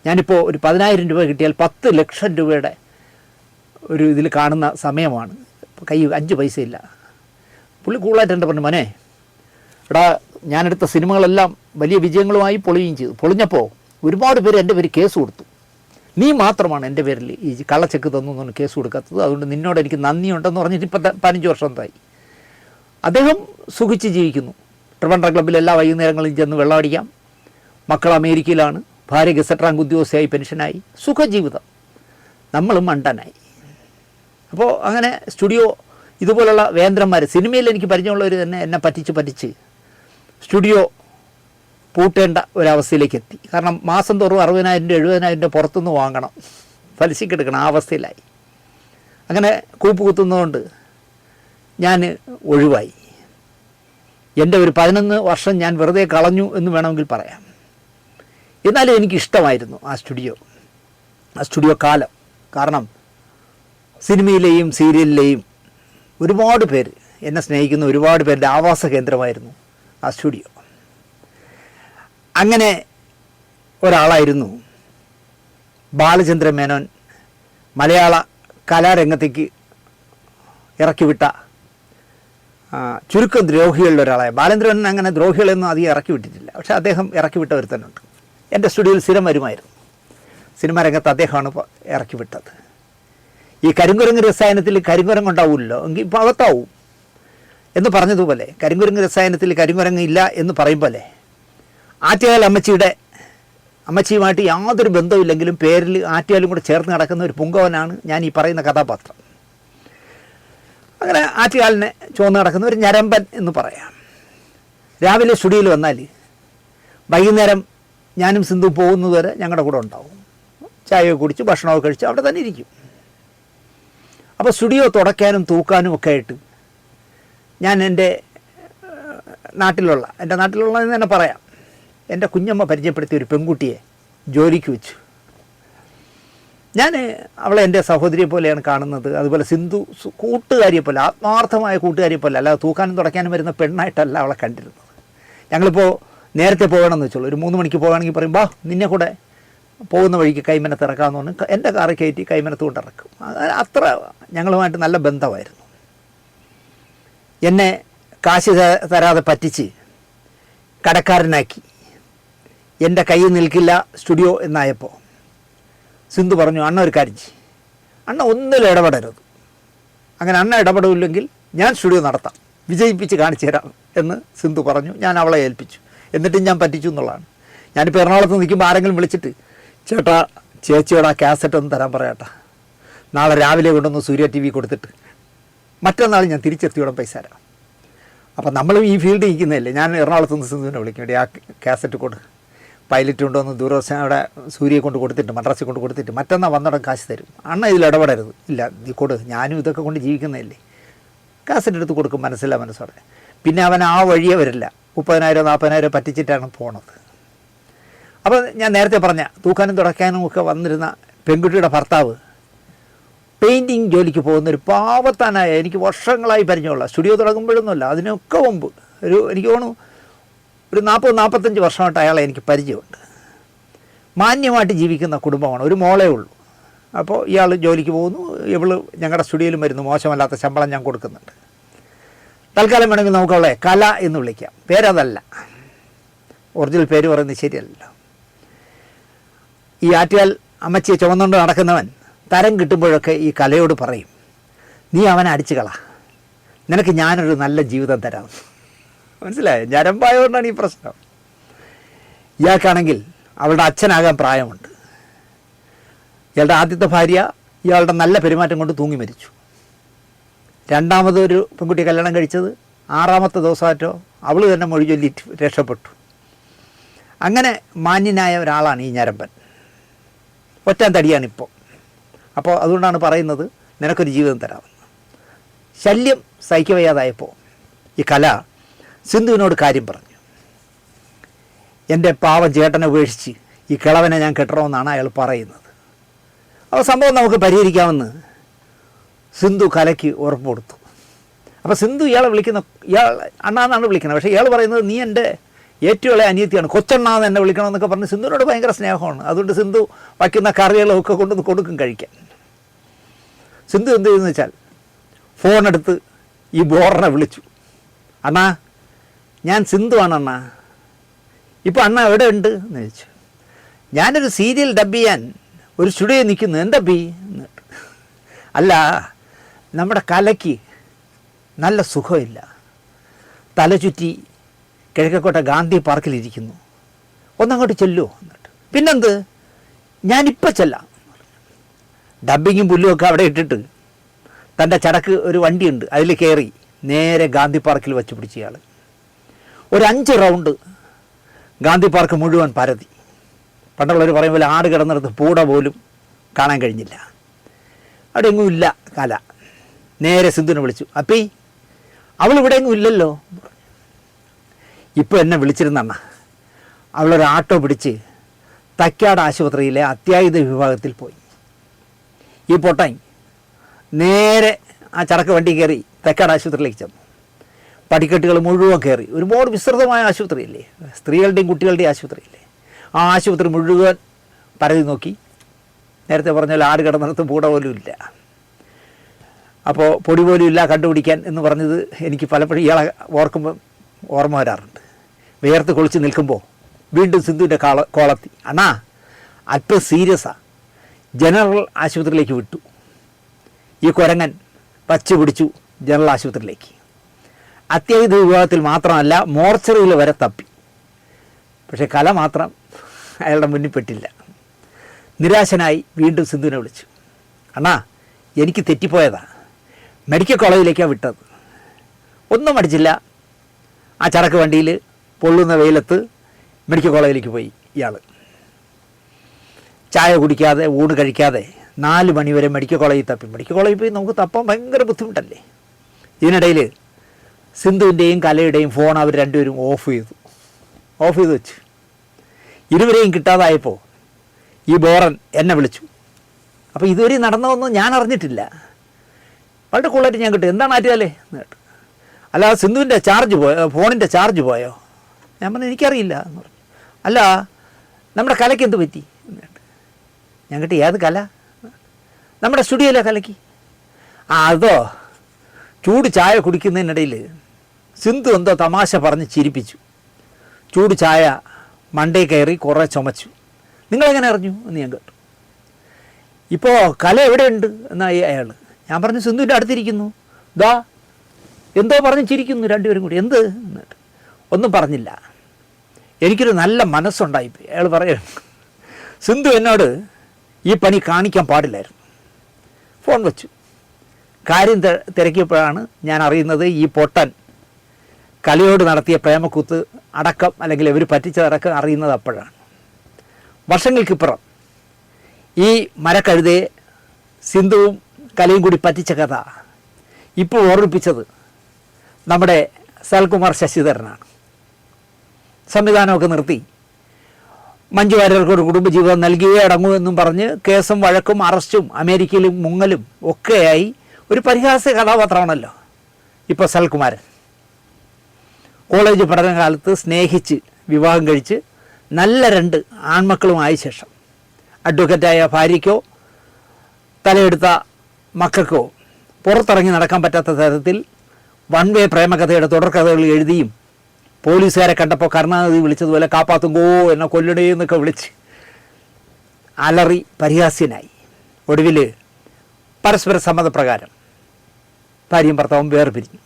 ഞാനിപ്പോൾ ഒരു 10,000 രൂപ കിട്ടിയാൽ 10 ലക്ഷം രൂപയുടെ ഒരു ഇതിൽ കാണുന്ന സമയമാണ്, കൈ 5 പൈസ ഇല്ല. പുള്ളി കൂളായിട്ട് എൻ്റെ പറഞ്ഞു, മോനെ എടാ ഞാനെടുത്ത സിനിമകളെല്ലാം വലിയ വിജയങ്ങളുമായി പൊളിയുകയും ചെയ്തു. പൊളിഞ്ഞപ്പോൾ ഒരുപാട് പേര് എൻ്റെ പേര് കേസ് കൊടുത്തു. നീ മാത്രമാണ് എൻ്റെ പേരിൽ ഈ കള്ളച്ചെക്ക് തന്നു എന്ന് കേസ് കൊടുക്കാത്തത്. അതുകൊണ്ട് നിന്നോട് എനിക്ക് നന്ദിയുണ്ടെന്ന് പറഞ്ഞിട്ട് ഇപ്പം 15 വർഷത്തായി. അദ്ദേഹം സുഖിച്ച് ജീവിക്കുന്നു. ട്രിവാൻഡ്രം ക്ലബ്ബിൽ എല്ലാ വൈകുന്നേരങ്ങളിലും ചെന്ന് വെള്ളമടിക്കാം. മക്കൾ അമേരിക്കയിലാണ്, ഭാര്യ ഗസറ്റ് റാങ്ക് ഉദ്യോഗസ്ഥയായി പെൻഷനായി, സുഖജീവിതം. നമ്മൾ മണ്ടനായി. അപ്പോൾ അങ്ങനെ സ്റ്റുഡിയോ ഇതുപോലുള്ള വേന്ദ്രന്മാർ സിനിമയിൽ എനിക്ക് പരിചയമുള്ളവർ തന്നെ എന്നെ പറ്റിച്ച് സ്റ്റുഡിയോ പൂട്ടേണ്ട ഒരവസ്ഥയിലേക്ക് എത്തി. കാരണം മാസം തോറും 60,000 70,000 പുറത്തുനിന്ന് വാങ്ങണം, പലിശയ്ക്ക് എടുക്കണം, ആ അവസ്ഥയിലായി. അങ്ങനെ കൂപ്പ് കുത്തുന്നതുകൊണ്ട് ഞാൻ ഒഴിവായി. എൻ്റെ ഒരു 11 വർഷം ഞാൻ വെറുതെ കളഞ്ഞു എന്ന് വേണമെങ്കിൽ പറയാം. എന്നാലും എനിക്കിഷ്ടമായിരുന്നു ആ സ്റ്റുഡിയോ കാലം. കാരണം സിനിമയിലെയും സീരിയലിലെയും ഒരുപാട് പേര് എന്നെ സ്നേഹിക്കുന്ന ഒരുപാട് പേരുടെ ആവാസ കേന്ദ്രമായിരുന്നു ആ സ്റ്റുഡിയോ. അങ്ങനെ ഒരാളായിരുന്നു ബാലചന്ദ്രൻ മേനോൻ മലയാള കലാരംഗത്തേക്ക് ഇറക്കിവിട്ട ചുരുക്കം ദ്രോഹികളിൽ ഒരാളായ ബാലചന്ദ്രൻ. അങ്ങനെ ദ്രോഹികളൊന്നും അധികം ഇറക്കി വിട്ടിട്ടില്ല, പക്ഷേ അദ്ദേഹം ഇറക്കി വിട്ടവർ തന്നെ ഉണ്ട്. എൻ്റെ സ്റ്റുഡിയോയിൽ സ്ഥിരം വരുമായിരുന്നു. സിനിമാ രംഗത്ത് അദ്ദേഹമാണ് ഇറക്കി വിട്ടത്. ഈ കരിങ്കുരങ്ങ് രസായനത്തിൽ കരിങ്കുരങ്ങ് ഉണ്ടാവില്ലല്ലോ, എങ്കിൽ ഇപ്പോൾ അകത്താവും എന്ന് പറഞ്ഞതുപോലെ കരിങ്കുരങ്ങ് രസായനത്തിൽ കരിങ്കുരങ്ങ് ഇല്ല എന്ന് പറയും പോലെ ആറ്റുകാൽ അമ്മച്ചിയുമായിട്ട് യാതൊരു ബന്ധമില്ലെങ്കിലും പേരിൽ ആറ്റുകാലും കൂടെ ചേർന്ന് നടക്കുന്ന ഒരു പുങ്കവനാണ് ഞാൻ ഈ പറയുന്ന കഥാപാത്രം. അങ്ങനെ ആറ്റുകാലിനെ ചുവന്ന് നടക്കുന്ന ഒരു ഞരമ്പൻ എന്ന് പറയാം. രാവിലെ സ്റ്റുഡിയോയിൽ വന്നാൽ വൈകുന്നേരം ഞാനും സിന്ധു പോകുന്നത് വരെ ഞങ്ങളുടെ കൂടെ ഉണ്ടാവും. ചായയൊക്കെ കുടിച്ച് ഭക്ഷണമൊക്കെ കഴിച്ച് അവിടെ തന്നെ ഇരിക്കും. അപ്പോൾ സ്റ്റുഡിയോ തുടയ്ക്കാനും തൂക്കാനും ഒക്കെ ആയിട്ട് ഞാൻ എൻ്റെ നാട്ടിലുള്ള എന്ന് തന്നെ പറയാം, എൻ്റെ കുഞ്ഞമ്മ പരിചയപ്പെടുത്തിയ ഒരു പെൺകുട്ടിയെ ജോലിക്ക് വെച്ചു. ഞാൻ അവളെ എൻ്റെ സഹോദരിയെ പോലെയാണ് കാണുന്നത്. അതുപോലെ സിന്ധു കൂട്ടുകാരിയെ പോലെ, ആത്മാർത്ഥമായ കൂട്ടുകാരിയെ പോലെ, അല്ലാതെ തൂക്കാനും തുടയ്ക്കാനും വരുന്ന പെണ്ണായിട്ടല്ല അവളെ കണ്ടിരുന്നത്. ഞങ്ങളിപ്പോൾ നേരത്തെ പോകണമെന്ന് വെച്ചോളൂ, ഒരു 3 മണിക്ക് പോകുകയാണെങ്കിൽ പറയും, ബാ നിന്നെ കൂടെ പോകുന്ന വഴിക്ക് കൈമനത്ത് ഇറക്കാമെന്ന് പറഞ്ഞ് എൻ്റെ കാറിൽ കയറ്റി കൈമനത്ത് കൊണ്ട് ഇറക്കും. അത്ര ഞങ്ങളുമായിട്ട് നല്ല ബന്ധമായിരുന്നു. എന്നെ കാശ് തരാതെ പറ്റിച്ച് കടക്കാരനാക്കി. എൻ്റെ കയ്യിൽ നിൽക്കില്ല സ്റ്റുഡിയോ എന്നായപ്പോൾ സിന്ധു പറഞ്ഞു, അണ്ണ ഒരു കാര്യം ചെയ്യ്, അണ്ണ ഒന്നിലും ഇടപെടരുത്. അങ്ങനെ അണ്ണ ഇടപെടില്ലെങ്കിൽ ഞാൻ സ്റ്റുഡിയോ നടത്താം, വിജയിപ്പിച്ച് കാണിച്ചു തരാം എന്ന് സിന്ധു പറഞ്ഞു. ഞാൻ അവളെ ഏൽപ്പിച്ചു. എന്നിട്ടും ഞാൻ പറ്റിച്ചു എന്നുള്ളതാണ്. ഞാനിപ്പോൾ എറണാകുളത്ത് നിൽക്കുമ്പോൾ ആരെങ്കിലും വിളിച്ചിട്ട്, ചേട്ടാ ചേച്ചിയോട് ആ കാസറ്റ് ഒന്ന് തരാൻ പറയാട്ടാ, നാളെ രാവിലെ കൊണ്ടൊന്ന് സൂര്യ TV കൊടുത്തിട്ട് മറ്റന്നാൾ ഞാൻ തിരിച്ചെത്തിയോടെ പൈസ തരാം. അപ്പം നമ്മളും ഈ ഫീൽഡ് ഇരിക്കുന്നതല്ലേ. ഞാൻ എറണാകുളത്ത് നിന്ന് സിന്ധുവിനെ വിളിക്കും, ആ കാസറ്റ് കൊടു, പൈലറ്റ് കൊണ്ടുവന്ന് ദൂരദർശന അവിടെ സൂര്യയെ കൊണ്ട് കൊടുത്തിട്ട് മദ്രാസിൽ കൊണ്ട് കൊടുത്തിട്ട് മറ്റന്നാൾ വന്നിടം കാശ് തരും. അണ്ണ ഇതിൽ ഇടപെടരുത്. ഇല്ല നീ കൊടു, ഞാനും ഇതൊക്കെ കൊണ്ട് ജീവിക്കുന്നതല്ലേ. കാസറ്റ് എടുത്ത് കൊടുക്കും മനസ്സോടെ. പിന്നെ അവൻ ആ വഴിയേ വരില്ല. 30,000 40,000 പറ്റിച്ചിട്ടാണ് പോണത്. അപ്പോൾ ഞാൻ നേരത്തെ പറഞ്ഞ തൂക്കാനും തുടയ്ക്കാനും ഒക്കെ വന്നിരുന്ന പെൺകുട്ടിയുടെ ഭർത്താവ് പെയിൻറ്റിങ് ജോലിക്ക് പോകുന്നൊരു പാവത്താനായ, എനിക്ക് വർഷങ്ങളായി പരിചയമുള്ള, സ്റ്റുഡിയോ തുടങ്ങുമ്പോഴൊന്നുമല്ല അതിനൊക്കെ മുമ്പ്, എനിക്ക് തോന്നുന്നു ഒരു 40-45 വർഷമായിട്ട് അയാളെ എനിക്ക് പരിചയമുണ്ട്. മാന്യമായിട്ട് ജീവിക്കുന്ന കുടുംബമാണ്, ഒരു മോളേ ഉള്ളൂ. അപ്പോൾ ഇയാൾ ജോലിക്ക് പോകുന്നു, ഇവൾ ഞങ്ങളുടെ സ്റ്റുഡിയോയിലും വരുന്നു, മോശമല്ലാത്ത ശമ്പളം ഞാൻ കൊടുക്കുന്നുണ്ട്. തൽക്കാലം വേണമെങ്കിൽ നമുക്കവളെ കല എന്ന് വിളിക്കാം. പേരതല്ല, ഒറിജിനൽ പേര് പറയുന്നത് ശരിയല്ല. ഈ ആറ്റുകാൽ അമ്മച്ചിയെ ചുമന്നുകൊണ്ട് നടക്കുന്നവൻ തരം കിട്ടുമ്പോഴൊക്കെ ഈ കലയോട് പറയും, നീ അവനെ അടിച്ചു കള, നിനക്ക് ഞാനൊരു നല്ല ജീവിതം തരാം. മനസ്സിലായോ? ഞരമ്പായതുകൊണ്ടാണ് ഈ പ്രശ്നം. ഇയാൾക്കാണെങ്കിൽ അവളുടെ അച്ഛനാകാൻ പ്രായമുണ്ട്. ഇയാളുടെ ആദ്യത്തെ ഭാര്യ ഇയാളുടെ നല്ല പെരുമാറ്റം കൊണ്ട് തൂങ്ങി മരിച്ചു. രണ്ടാമതൊരു പെൺകുട്ടിയെ കല്യാണം കഴിച്ചത് 6ാമത്തെ ദിവസമായിട്ടോ അവൾ തന്നെ മൊഴി ചൊല്ലിയിട്ട് രക്ഷപ്പെട്ടു. അങ്ങനെ മാന്യനായ ഒരാളാണ് ഈ ഞരമ്പൻ. ഒറ്റാൻ തടിയാണിപ്പോൾ. അപ്പോൾ അതുകൊണ്ടാണ് പറയുന്നത് നിനക്കൊരു ജീവിതം തരാമെന്ന്. ശല്യം സഹിക്കവയ്യാതായപ്പോൾ ഈ കല സിന്ധുവിനോട് കാര്യം പറഞ്ഞു. എൻ്റെ പാവം ചേട്ടനെ ഉപേക്ഷിച്ച് ഈ കിളവനെ ഞാൻ കെട്ടണമെന്നാണ് അയാൾ പറയുന്നത്. അപ്പോൾ സംഭവം നമുക്ക് പരിഹരിക്കാമെന്ന് സിന്ധു കലയ്ക്ക് ഉറപ്പ് കൊടുത്തു. അപ്പോൾ സിന്ധു ഇയാളെ ഇയാൾ അണ്ണാന്നാണ് വിളിക്കുന്നത്. പക്ഷേ ഇയാൾ പറയുന്നത് നീ എൻ്റെ ഏറ്റവും ഇളയ അനിയത്തിയാണ്, കൊച്ചണ്ണാന്ന് എന്നെ വിളിക്കണമെന്നൊക്കെ പറഞ്ഞ് സിന്ധുവിനോട് ഭയങ്കര സ്നേഹമാണ്. അതുകൊണ്ട് സിന്ധു വയ്ക്കുന്ന കറികളൊക്കെ കൊണ്ടുവന്ന് കൊടുക്കും കഴിക്കാൻ. സിന്ധു എന്ത് ചെയ്യുമെന്ന് വെച്ചാൽ ഫോണെടുത്ത് ഈ ബോറിനെ വിളിച്ചു, അണ്ണാ ഞാൻ സിന്ധുവാണ് അണ്ണാ, ഇപ്പോൾ അണ്ണ എവിടെ ഉണ്ട് എന്ന് ചോദിച്ചു. ഞാനൊരു സീരിയൽ ഡബ് ചെയ്യാൻ ഒരു സ്റ്റുഡിയോ നിൽക്കുന്നു, എന്താ ബി എന്നിട്ട്. അല്ല, നമ്മുടെ കലയ്ക്ക് നല്ല സുഖമില്ല, തല ചുറ്റി കിഴക്കക്കോട്ട ഗാന്ധി പാർക്കിലിരിക്കുന്നു, ഒന്നങ്ങോട്ട് ചെല്ലുമോ എന്നിട്ട്. പിന്നെന്ത്, ഞാനിപ്പോൾ ചെല്ലാം. ഡബ്ബിങ്ങും പുല്ലുമൊക്കെ അവിടെ ഇട്ടിട്ട് തൻ്റെ ചടക്ക് ഒരു വണ്ടിയുണ്ട്, അതിൽ കയറി നേരെ ഗാന്ധി പാർക്കിൽ വച്ച് പിടിച്ച ഇയാൾ. ഒരു 5 റൗണ്ട് ഗാന്ധി പാർക്ക് മുഴുവൻ പരതി. പണ്ടുള്ളവർ പറയും പോലെ ആട് കിടന്നിടത്ത് പൂട പോലും കാണാൻ കഴിഞ്ഞില്ല. അവിടെ എങ്ങും ഇല്ല കല. നേരെ സിന്ധുവിനെ വിളിച്ചു. അപ്പീ അവളിവിടെ എങ്ങും ഇല്ലല്ലോ. ഇപ്പോൾ എന്നെ വിളിച്ചിരുന്നണ്ണ. അവളൊരു ആട്ടോ പിടിച്ച് തക്കാട് ആശുപത്രിയിലെ അത്യാഹിത വിഭാഗത്തിൽ പോയി. ഈ പൊട്ടാൻ നേരെ ആ ചടക്ക് വണ്ടി കയറി തക്കാട് ആശുപത്രിയിലേക്ക് ചെന്നു. പടിക്കെട്ടുകൾ മുഴുവൻ കയറി. ഒരുപാട് വിസ്തൃതമായ ആശുപത്രിയില്ലേ, സ്ത്രീകളുടെയും കുട്ടികളുടെയും ആശുപത്രിയില്ലേ. ആ ആശുപത്രി മുഴുവൻ പരതി നോക്കി. നേരത്തെ പറഞ്ഞാൽ ആട് കിടന്നിടത്ത് പൂട പോലും ഇല്ല. അപ്പോൾ പൊടി പോലും ഇല്ല കണ്ടുപിടിക്കാൻ എന്ന് പറഞ്ഞത് എനിക്ക് പലപ്പോഴും ഇയാളെ ഓർക്കുമ്പോൾ ഓർമ്മ വരാറുണ്ട്. വേർത്ത് കൊളിച്ച് നിൽക്കുമ്പോൾ വീണ്ടും സിന്ധുവിൻ്റെ കോളത്തി. അണ്ണാ അല്പം സീരിയസാണ്, ജനറൽ ആശുപത്രിയിലേക്ക് വിട്ടു. ഈ കുരങ്ങൻ പച്ച പിടിച്ചു ജനറൽ ആശുപത്രിയിലേക്ക്. അത്യാഹിത വിഭാഗത്തിൽ മാത്രമല്ല, മോർച്ചറിയിൽ വരെ തപ്പി. പക്ഷേ കല മാത്രം അയാളുടെ മുന്നിൽ പെട്ടില്ല. നിരാശനായി വീണ്ടും സിന്ധുവിനെ വിളിച്ചു. അണ്ണാ എനിക്ക് തെറ്റിപ്പോയതാ, മെഡിക്കൽ കോളേജിലേക്കാണ് വിട്ടത്. ഒന്നും മടിച്ചില്ല. ആ ചരക്ക് വണ്ടിയിൽ പൊള്ളുന്ന വെയിലത്ത് മെഡിക്കൽ കോളേജിലേക്ക് പോയി ഇയാൾ. ചായ കുടിക്കാതെ ഊണ് കഴിക്കാതെ 4 മണി വരെ മെഡിക്കൽ കോളേജിൽ തപ്പി. മെഡിക്കൽ കോളേജിൽ പോയി നമുക്ക് തപ്പാൻ ഭയങ്കര ബുദ്ധിമുട്ടല്ലേ. ഇതിനിടയിൽ സിന്ധുവിൻ്റെയും കലയുടെയും ഫോൺ അവർ രണ്ടുപേരും ഓഫ് ചെയ്ത് വെച്ചു. ഇരുവരെയും കിട്ടാതായപ്പോൾ ഈ ബോറൻ എന്നെ വിളിച്ചു. അപ്പോൾ ഇതുവരെ നടന്നതൊന്നും ഞാൻ അറിഞ്ഞിട്ടില്ല. വളരെ കൂളായിട്ട് ഞാൻ കിട്ടും. എന്താണ് ആറ്റിയാലേ എന്ന് കേട്ടു. അല്ല സിന്ധുവിൻ്റെ ചാർജ് പോയോ, ഫോണിൻ്റെ ചാർജ് പോയോ? ഞാൻ പറഞ്ഞു എനിക്കറിയില്ല എന്ന് പറഞ്ഞു. അല്ല നമ്മുടെ കലയ്ക്ക് എന്ത് പറ്റി എന്ന് കേട്ടു. ഞാൻ കേട്ടു ഏത് കല? നമ്മുടെ സ്റ്റുഡിയോയിലെ കലയ്ക്ക്. അതോ, ചൂട് ചായ കുടിക്കുന്നതിനിടയിൽ സിന്ധു എന്തോ തമാശ പറഞ്ഞ് ചിരിപ്പിച്ചു. ചൂട് ചായ മണ്ടേ കയറി കുറേ ചുമച്ചു. നിങ്ങളെങ്ങനെ അറിഞ്ഞു എന്ന് ഞാൻ കേട്ടു. ഇപ്പോൾ കല എവിടെയുണ്ട് എന്നായി അയാൾ. ഞാൻ പറഞ്ഞു സിന്ധുവിൻ്റെ അടുത്തിരിക്കുന്നു. ദാ എന്തോ പറഞ്ഞ് ചിരിക്കുന്നു രണ്ടുപേരും കൂടി. എന്ത് എന്നിട്ട് ഒന്നും പറഞ്ഞില്ല. എനിക്കൊരു നല്ല മനസ്സുണ്ടായിപ്പോയി. അയാൾ പറയും, സിന്ധു എന്നോട് ഈ പണി കാണിക്കാൻ പാടില്ലായിരുന്നു. ഫോൺ വെച്ചു. കാര്യം തിരക്കിയപ്പോഴാണ് ഞാൻ അറിയുന്നത് ഈ പൊട്ടൻ കലയോട് നടത്തിയ പ്രേമക്കൂത്ത് അടക്കം, അല്ലെങ്കിൽ ഇവർ പറ്റിച്ചതടക്കം അറിയുന്നത് അപ്പോഴാണ്. വർഷങ്ങൾക്കിപ്പുറം ഈ മരക്കഴുതയെ സിന്ധുവും കലയും കൂടി പറ്റിച്ച കഥ ഇപ്പോൾ ഓർമ്മിപ്പിച്ചത് നമ്മുടെ സൽകുമാർ ശശിധരനാണ്. സംവിധാനമൊക്കെ നിർത്തി മഞ്ജു വാര്യർക്കൊരു കുടുംബജീവിതം നൽകിയേ അടങ്ങൂ എന്നും പറഞ്ഞ് കേസും വഴക്കും അറസ്റ്റും അമേരിക്കയിലും മുങ്ങലും ഒക്കെയായി ഒരു പരിഹാസ്യ കഥാപാത്രമാണല്ലോ ഇപ്പോൾ സൽകുമാരൻ. കോളേജ് പഠനകാലത്ത് സ്നേഹിച്ച് വിവാഹം കഴിച്ച് നല്ല 2 ആൺമക്കളുമായ ശേഷം അഡ്വക്കറ്റായ ഭാര്യയ്ക്കോ തലയെടുത്ത മക്കൾക്കോ പുറത്തിറങ്ങി നടക്കാൻ പറ്റാത്ത തരത്തിൽ വൺ വേ പ്രേമകഥയുടെ തുടർക്കഥകൾ എഴുതിയും പോലീസുകാരെ കണ്ടപ്പോൾ കരുണാനിധി വിളിച്ചതുപോലെ കാപ്പാത്തുങ്കോ എന്നെ കൊല്ലണേ എന്നൊക്കെ വിളിച്ച് അലറി പരിഹാസ്യനായി. ഒടുവിൽ പരസ്പര സമ്മതപ്രകാരം ഭാര്യയും ഭർത്താവും വേർപിരിഞ്ഞു.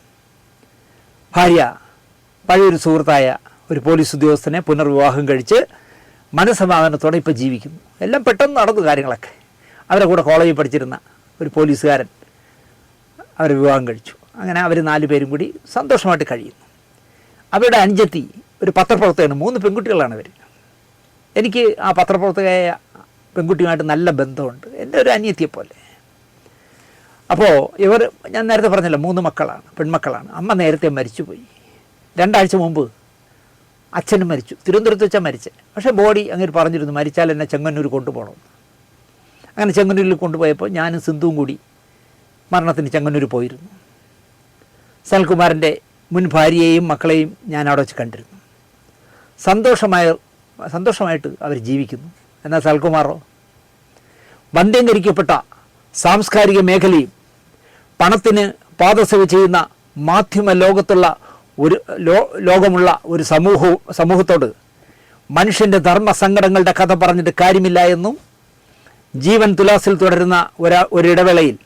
ഭാര്യ പഴയൊരു സുഹൃത്തായ ഒരു പോലീസ് ഉദ്യോഗസ്ഥനെ പുനർവിവാഹം കഴിച്ച് മനസ്സമാധാനത്തോടെ ഇപ്പോൾ ജീവിക്കുന്നു. എല്ലാം പെട്ടെന്ന് നടന്നു കാര്യങ്ങളൊക്കെ. അവരെ കൂടെ കോളേജിൽ പഠിച്ചിരുന്ന ഒരു പോലീസുകാരൻ അവരെ വിവാഹം കഴിച്ചു. അങ്ങനെ അവർ 4 പേരും കൂടി സന്തോഷമായിട്ട് കഴിയുന്നു. അവരുടെ അനുജത്തി ഒരു പത്രപ്രവർത്തകയാണ്. 3 പെൺകുട്ടികളാണ് അവർ. എനിക്ക് ആ പത്രപ്രവർത്തകയായ പെൺകുട്ടിയുമായിട്ട് നല്ല ബന്ധമുണ്ട്, എൻ്റെ ഒരു അനിയത്തിയെപ്പോലെ. അപ്പോൾ ഞാൻ നേരത്തെ പറഞ്ഞല്ലോ 3 മക്കളാണ്, പെൺമക്കളാണ്. അമ്മ നേരത്തെ മരിച്ചുപോയി. 2 ആഴ്ച മുമ്പ് അച്ഛനും മരിച്ചു. തിരുവനന്തപുരത്ത് വെച്ചാൽ മരിച്ചത്. പക്ഷേ ബോഡി അങ്ങനെ പറഞ്ഞിരുന്നു മരിച്ചാൽ എന്നെ ചെങ്ങന്നൂർ കൊണ്ടുപോകണമെന്ന്. അങ്ങനെ ചെങ്ങന്നൂരിൽ കൊണ്ടുപോയപ്പോൾ ഞാനും സിന്ധുവും കൂടി മരണത്തിന് ചെങ്ങന്നൂർ പോയിരുന്നു. സൽകുമാരൻ്റെ മുൻ ഭാര്യയെയും മക്കളെയും ഞാൻ അവിടെ വെച്ച് കണ്ടിരുന്നു. സന്തോഷമായിട്ട് അവർ ജീവിക്കുന്നു. എന്നാൽ സൽകുമാറോ വന്ധ്യംകരിക്കപ്പെട്ട സാംസ്കാരിക മേഖലയും പണത്തിന് പാദസേവ ചെയ്യുന്ന മാധ്യമ ലോകത്തുള്ള ലോകമുള്ള ഒരു സമൂഹത്തോട് മനുഷ്യൻ്റെ ധർമ്മസങ്കടങ്ങളുടെ കഥ പറഞ്ഞിട്ട് കാര്യമില്ല എന്നും ജീവൻ തുലാസിൽ തുടരുന്ന ഒരിടവേളയിൽ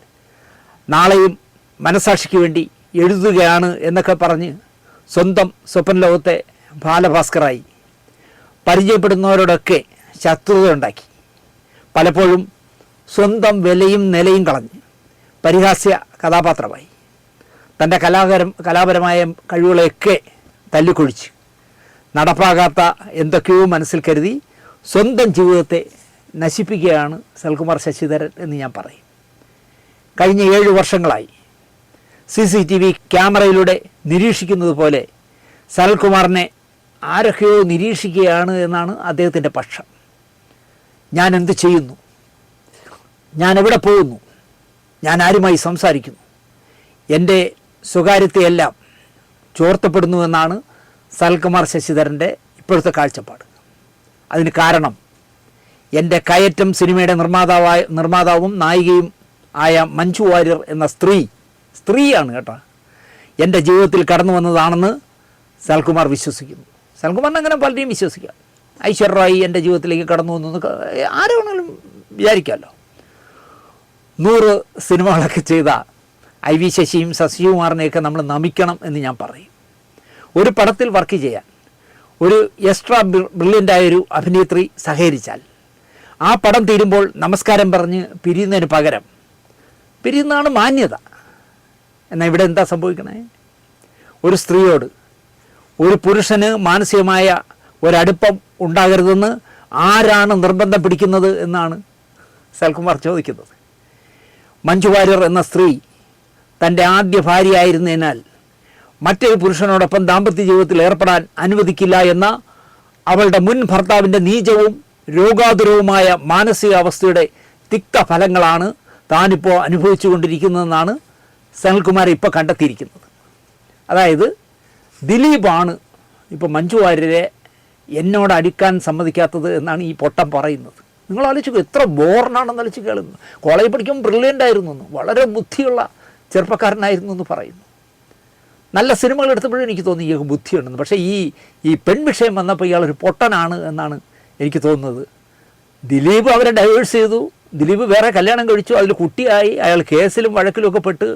നാളെയും മനസാക്ഷിക്ക് വേണ്ടി എഴുതുകയാണ് എന്നൊക്കെ പറഞ്ഞ് സ്വന്തം സ്വപ്ന ലോകത്തെ ബാലഭാസ്കറായി പരിചയപ്പെടുന്നവരോടൊക്കെ ശത്രുത ഉണ്ടാക്കി. പലപ്പോഴും സ്വന്തം വിലയും നിലയും കളഞ്ഞ് പരിഹാസ്യ കഥാപാത്രമായി. തൻ്റെ കലാപരമായ കഴിവുകളെയൊക്കെ തല്ലിക്കൊഴിച്ച് നടപ്പാകാത്ത എന്തൊക്കെയോ മനസ്സിൽ കരുതി സ്വന്തം ജീവിതത്തെ നശിപ്പിക്കുകയാണ് സനൽകുമാർ ശശിധരൻ എന്ന് ഞാൻ പറയും. കഴിഞ്ഞ 7 വർഷങ്ങളായി CCTV ക്യാമറയിലൂടെ നിരീക്ഷിക്കുന്നത് പോലെ സനൽകുമാറിനെ ആരൊക്കെയോ നിരീക്ഷിക്കുകയാണ് എന്നാണ് അദ്ദേഹത്തിൻ്റെ പക്ഷം. ഞാൻ എന്ത് ചെയ്യുന്നു, ഞാൻ എവിടെ പോകുന്നു, ഞാൻ ആരുമായി സംസാരിക്കുന്നു, എൻ്റെ സ്വകാര്യതയെല്ലാം ചോർത്തപ്പെടുന്നു എന്നാണ് സനൽകുമാർ ശശിധരൻ്റെ ഇപ്പോഴത്തെ കാഴ്ചപ്പാട്. അതിന് കാരണം എൻ്റെ കയറ്റം സിനിമയുടെ നിർമ്മാതാവും നായികയും ആയ മഞ്ജു വാര്യർ എന്ന സ്ത്രീയാണ് കേട്ടോ, എൻ്റെ ജീവിതത്തിൽ കടന്നു വന്നതാണെന്ന് സനൽകുമാർ വിശ്വസിക്കുന്നു. സനൽകുമാറിന് അങ്ങനെ പലരെയും വിശ്വസിക്കാം. ഐശ്വര്യ റായി എൻ്റെ ജീവിതത്തിലേക്ക് കടന്നു വന്നു ആരാണെങ്കിലും വിചാരിക്കാമല്ലോ. 100 സിനിമകളൊക്കെ ചെയ്ത IV ശശിയും ശശികുമാറിനെയൊക്കെ നമ്മൾ നമിക്കണം എന്ന് ഞാൻ പറയും. ഒരു പടത്തിൽ വർക്ക് ചെയ്യാൻ ഒരു എക്സ്ട്രാ ബ്രില്യൻ്റായൊരു അഭിനേത്രി സഹകരിച്ചാൽ ആ പടം തീരുമ്പോൾ നമസ്കാരം പറഞ്ഞ് പിരിയുന്നതിന് പകരം പിരിയുന്നതാണ് മാന്യത. എന്നാൽ ഇവിടെ എന്താ സംഭവിക്കണേ? ഒരു സ്ത്രീയോട് ഒരു പുരുഷന് മാനസികമായ ഒരടുപ്പം ഉണ്ടാകരുതെന്ന് ആരാണ് നിർബന്ധം പിടിക്കുന്നത് എന്നാണ് സനൽകുമാർ ചോദിക്കുന്നത്. മഞ്ജു വാര്യർ എന്ന സ്ത്രീ തൻ്റെ ആദ്യ ഭാര്യയായിരുന്നതിനാൽ മറ്റൊരു പുരുഷനോടൊപ്പം ദാമ്പത്യ ജീവിതത്തിൽ ഏർപ്പെടാൻ അനുവദിക്കില്ല എന്ന അവളുടെ മുൻ ഭർത്താവിൻ്റെ നീചവും രോഗാതുരവുമായ മാനസികാവസ്ഥയുടെ തിക്തഫലങ്ങളാണ് താനിപ്പോൾ അനുഭവിച്ചു കൊണ്ടിരിക്കുന്നതെന്നാണ് സനൽകുമാർ ഇപ്പോൾ കണ്ടെത്തിയിരിക്കുന്നത്. അതായത് ദിലീപാണ് ഇപ്പോൾ മഞ്ജു വാര്യരെ എന്നോട് അടിക്കാൻ സമ്മതിക്കാത്തത് എന്നാണ് ഈ പൊട്ടം പറയുന്നത്. നിങ്ങൾ ആലോചിച്ചു എത്ര ബോർണാണെന്ന് ആലോചിച്ച് കേളുന്നു. കോളേജിൽ പഠിക്കുമ്പോൾ ബ്രില്യൻ്റ് ആയിരുന്നു എന്ന്, വളരെ ബുദ്ധിയുള്ള ചെറുപ്പക്കാരനായിരുന്നു എന്ന് പറയുന്നു. നല്ല സിനിമകൾ എടുത്തപ്പോഴും എനിക്ക് തോന്നി ഇയാൾക്ക് ബുദ്ധിയുണ്ടെന്ന്. പക്ഷേ ഈ പെൺവിഷയം വന്നപ്പോൾ ഇയാളൊരു പൊട്ടനാണ് എന്നാണ് എനിക്ക് തോന്നുന്നത്. ദിലീപ് അവരെ ഡൈവേഴ്സ് ചെയ്തു, ദിലീപ് വേറെ കല്യാണം കഴിച്ചു, അതിൽ കുട്ടിയായി, അയാൾ കേസിലും വഴക്കിലുമൊക്കെ പെട്ട്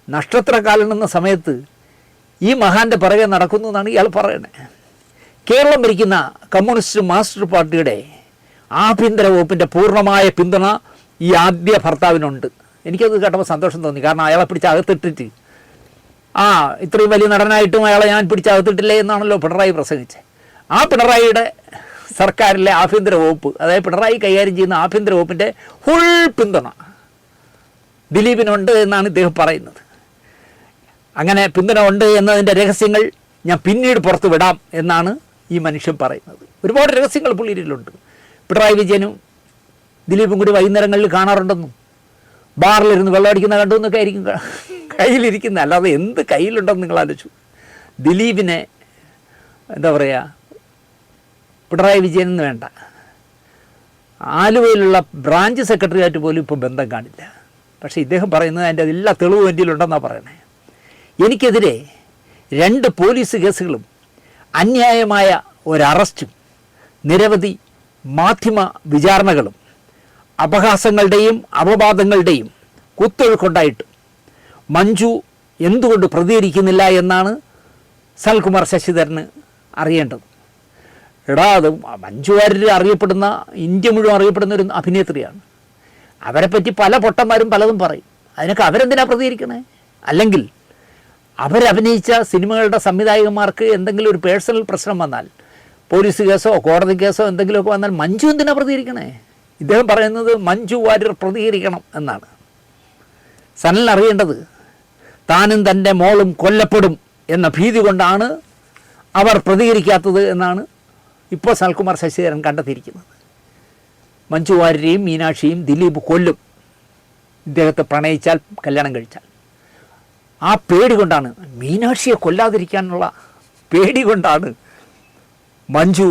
നക്ഷത്രക്കാലനെന്ന സമയത്ത് ഈ മഹാൻ്റെ പിറകെ നടക്കുന്നു എന്നാണ് ഇയാൾ പറയണത്. കേരളം ഭരിക്കുന്ന കമ്മ്യൂണിസ്റ്റ് മാസ്റ്റർ പാർട്ടിയുടെ ആഭ്യന്തര വകുപ്പിൻ്റെ പൂർണ്ണമായ പിന്തുണ ഈ ആദ്യ ഭർത്താവിനുണ്ട്. എനിക്കത് കേട്ടപ്പോൾ സന്തോഷം തോന്നി. കാരണം അയാളെ പിടിച്ച് അകത്തിട്ടിട്ട് ഇത്രയും വലിയ നടനായിട്ടും അയാളെ ഞാൻ പിടിച്ച് അകത്തിട്ടില്ലേ എന്നാണല്ലോ പിണറായി പ്രസംഗിച്ചത്. ആ പിണറായിയുടെ സർക്കാരിലെ ആഭ്യന്തര വകുപ്പ്, അതായത് പിണറായി കൈകാര്യം ചെയ്യുന്ന ആഭ്യന്തര വകുപ്പിൻ്റെ ഫുൾ പിന്തുണ ദിലീപിനുണ്ട് എന്നാണ് ഇദ്ദേഹം പറയുന്നത്. അങ്ങനെ പിന്തുണ ഉണ്ട് എന്നതിൻ്റെ രഹസ്യങ്ങൾ ഞാൻ പിന്നീട് പുറത്ത് വിടാം എന്നാണ് ഈ മനുഷ്യൻ പറയുന്നത്. ഒരുപാട് രഹസ്യങ്ങൾ പുള്ളിയിലുണ്ട്. പിണറായി വിജയനും ദിലീപും കൂടി വൈകുന്നേരങ്ങളിൽ കാണാറുണ്ടെന്നും ബാറിലിരുന്ന് വെള്ളമടിക്കുന്ന കണ്ടു എന്നൊക്കെ ആയിരിക്കും കയ്യിലിരിക്കുന്നത്. അല്ലാതെ എന്ത് കയ്യിലുണ്ടെന്ന് നിങ്ങൾ ആലോചിച്ചു. ദിലീപിനെ എന്താ പറയുക, പിണറായി വിജയൻ എന്ന് വേണ്ട, ആലുവയിലുള്ള ബ്രാഞ്ച് സെക്രട്ടറിയായിട്ട് പോലും ഇപ്പോൾ ബന്ധം കാണില്ല. പക്ഷേ ഇദ്ദേഹം പറയുന്നത് അതിൻ്റെ എല്ലാ തെളിവും എൻ്റെ ഉണ്ടെന്നാണ് പറയണേ. എനിക്കെതിരെ 2 പോലീസ് കേസുകളും അന്യായമായ ഒരറസ്റ്റും നിരവധി മാധ്യമ വിചാരണകളും അപഹാസങ്ങളുടെയും അപവാദങ്ങളുടെയും കുത്തൊഴുക്കുണ്ടായിട്ടും മഞ്ജു എന്തുകൊണ്ട് പ്രതികരിക്കുന്നില്ല എന്നാണ് സനൽകുമാർ ശശിധരന് അറിയേണ്ടത്. അത് മഞ്ജു വാര്യർ അറിയപ്പെടുന്ന, ഇന്ത്യ മുഴുവൻ അറിയപ്പെടുന്ന ഒരു അഭിനേത്രിയാണ്. അവരെപ്പറ്റി പല പൊട്ടന്മാരും പലതും പറയും. അതിനൊക്കെ അവരെന്തിനാണ് പ്രതികരിക്കണേ? അല്ലെങ്കിൽ അവരഭിനയിച്ച സിനിമകളുടെ സംവിധായകന്മാർക്ക് എന്തെങ്കിലും ഒരു പേഴ്സണൽ പ്രശ്നം വന്നാൽ, പോലീസ് കേസോ കോടതി കേസോ എന്തെങ്കിലുമൊക്കെ വന്നാൽ മഞ്ജു എന്തിനാണ് പ്രതികരിക്കണേ? ഇദ്ദേഹം പറയുന്നത് മഞ്ജു വാര്യർ പ്രതികരിക്കണം എന്നാണ്. സനലിന് അറിയേണ്ടത് താനും തൻ്റെ മോളും കൊല്ലപ്പെടും എന്ന ഭീതി കൊണ്ടാണ് അവർ പ്രതികരിക്കാത്തത് എന്നാണ് ഇപ്പോൾ സനൽകുമാർ ശശിധരൻ കണ്ടെത്തിയിരിക്കുന്നത്. മഞ്ജു വാര്യരെയും മീനാക്ഷിയും ദിലീപ് കൊല്ലും ഇദ്ദേഹത്തെ പ്രണയിച്ചാൽ, കല്യാണം കഴിച്ചാൽ. ആ പേടി കൊണ്ടാണ്, മീനാക്ഷിയെ കൊല്ലാതിരിക്കാനുള്ള പേടി കൊണ്ടാണ് മഞ്ജു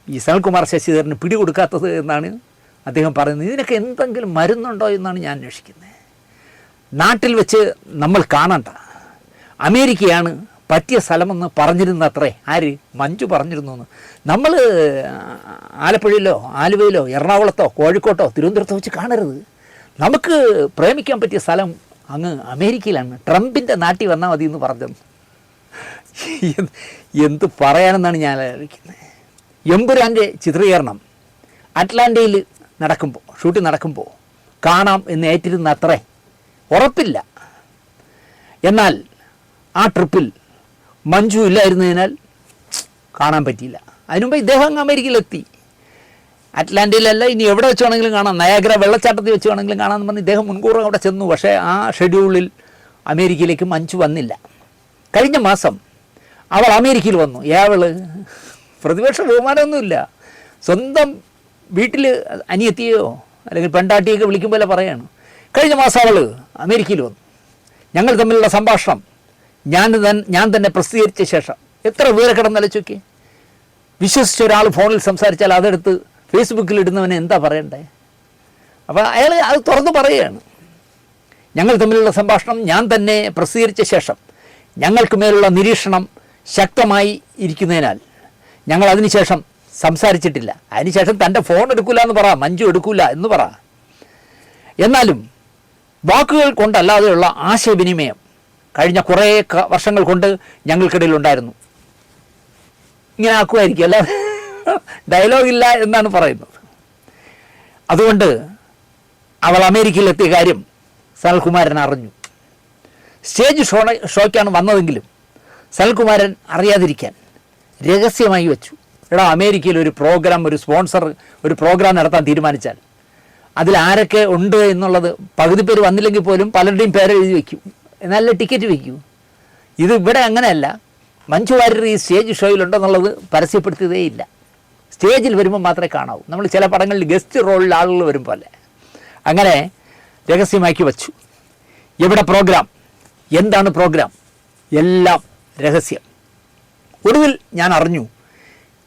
ഈ സനൽകുമാർ ശശിധരന് പിടികൊടുക്കാത്തത് എന്നാണ് അദ്ദേഹം പറയുന്നത്. ഇതിനൊക്കെ എന്തെങ്കിലും മരുന്നുണ്ടോ എന്നാണ് ഞാൻ അന്വേഷിക്കുന്നത്. നാട്ടിൽ വെച്ച് നമ്മൾ കാണണ്ട, അമേരിക്കയാണ് പറ്റിയ സ്ഥലമെന്ന് പറഞ്ഞിരുന്നത്രേ. ആര്? മഞ്ജു പറഞ്ഞിരുന്നു എന്ന്. നമ്മൾ ആലപ്പുഴയിലോ ആലുവയിലോ എറണാകുളത്തോ കോഴിക്കോട്ടോ തിരുവനന്തപുരത്തോ വെച്ച് കാണരുത്. നമുക്ക് പ്രേമിക്കാൻ പറ്റിയ സ്ഥലം അങ്ങ് അമേരിക്കയിലാണ്. ട്രംപിൻ്റെ നാട്ടിൽ വന്നാൽ മതി എന്ന് പറഞ്ഞത്. എന്ത് പറയാനെന്നാണ് ഞാൻ ആലോചിക്കുന്നത്. എമ്പുരാൻ്റെ ചിത്രീകരണം അറ്റ്ലാന്റയിൽ നടക്കുമ്പോൾ, ഷൂട്ടിംഗ് നടക്കുമ്പോൾ കാണാം എന്ന് ഏറ്റിരുന്ന അത്രേ ഉറപ്പില്ല. എന്നാൽ ആ ട്രിപ്പിൽ മഞ്ജു ഇല്ലായിരുന്നതിനാൽ കാണാൻ പറ്റിയില്ല. അതിനുമുമ്പ് ഇദ്ദേഹം അങ്ങ് അമേരിക്കയിലെത്തി. അറ്റ്ലാന്റയിലല്ല, ഇനി എവിടെ വെച്ച് വേണമെങ്കിലും കാണാം, നയാഗ്ര വെള്ളച്ചാട്ടത്തിൽ വെച്ച് വേണമെങ്കിലും കാണാമെന്ന് പറഞ്ഞ് ഇദ്ദേഹം മുൻകൂർ അവിടെ ചെന്നു. പക്ഷേ ആ ഷെഡ്യൂളിൽ അമേരിക്കയിലേക്ക് മഞ്ജു വന്നില്ല. കഴിഞ്ഞ മാസം അവൾ അമേരിക്കയിൽ വന്നു. ഏവള് പ്രതിപക്ഷ ബഹുമാനമൊന്നുമില്ല, സ്വന്തം വീട്ടിൽ അനിയത്തിയോ അല്ലെങ്കിൽ പെണ്ടാട്ടിയൊക്കെ വിളിക്കുമ്പോൾ പറയാണ്. കഴിഞ്ഞ മാസം അവൾ അമേരിക്കയിൽ വന്നു. ഞങ്ങൾ തമ്മിലുള്ള സംഭാഷണം ഞാൻ തന്നെ പ്രസിദ്ധീകരിച്ച ശേഷം എത്ര പേരെ കിടന്നലച്ചൊക്കെ വിശ്വസിച്ച ഒരാൾ ഫോണിൽ സംസാരിച്ചാൽ അതെടുത്ത് ഫേസ്ബുക്കിൽ ഇടുന്നവനെ എന്താ പറയണ്ടേ? അപ്പോൾ അയാൾ അത് തുറന്ന് പറയുകയാണ്. ഞങ്ങൾ തമ്മിലുള്ള സംഭാഷണം ഞാൻ തന്നെ പ്രസിദ്ധീകരിച്ച ശേഷം ഞങ്ങൾക്ക് മേലുള്ള നിരീക്ഷണം ശക്തമായി ഇരിക്കുന്നതിനാൽ ഞങ്ങൾ അതിനുശേഷം സംസാരിച്ചിട്ടില്ല. അതിനുശേഷം തൻ്റെ ഫോൺ എടുക്കില്ല എന്ന് പറ, മഞ്ജു എടുക്കില്ല എന്ന് പറ. എന്നാലും വാക്കുകൾ കൊണ്ടല്ലാതെയുള്ള ആശയവിനിമയം കഴിഞ്ഞ കുറേ വർഷങ്ങൾ കൊണ്ട് ഞങ്ങൾക്കിടയിൽ ഉണ്ടായിരുന്നു. ഇങ്ങനെ ആക്കുമായിരിക്കും, അല്ല ഡയലോഗില്ല എന്നാണ് പറയുന്നത്. അതുകൊണ്ട് അവൾ അമേരിക്കയിലെത്തിയ കാര്യം സനൽകുമാരൻ അറിഞ്ഞു. സ്റ്റേജ് ഷോയ്ക്കാണ് വന്നതെങ്കിലും സനൽകുമാരൻ അറിയാതിരിക്കാൻ രഹസ്യമായി വെച്ചു. എടാ, അമേരിക്കയിൽ ഒരു സ്പോൺസർ ഒരു പ്രോഗ്രാം നടത്താൻ തീരുമാനിച്ചാൽ അതിൽ ആരൊക്കെ ഉണ്ട് എന്നുള്ളത് പകുതി പേര് വന്നില്ലെങ്കിൽ പോലും പലരുടെയും പേര് എഴുതി വയ്ക്കും, നല്ല ടിക്കറ്റ് വയ്ക്കൂ. ഇത് ഇവിടെ അങ്ങനെയല്ല. മഞ്ജു വാര്യർ ഈ സ്റ്റേജ് ഷോയിലുണ്ടെന്നുള്ളത് പരസ്യപ്പെടുത്തിയതേയില്ല. സ്റ്റേജിൽ വരുമ്പോൾ മാത്രമേ കാണാവൂ. നമ്മൾ ചില പടങ്ങളിൽ ഗസ്റ്റ് റോളിൽ ആളുകൾ വരും പോലെ അങ്ങനെ രഹസ്യമാക്കി വച്ചു. എവിടെ പ്രോഗ്രാം, എന്താണ് പ്രോഗ്രാം, എല്ലാം രഹസ്യം. ഒടുവിൽ ഞാൻ അറിഞ്ഞു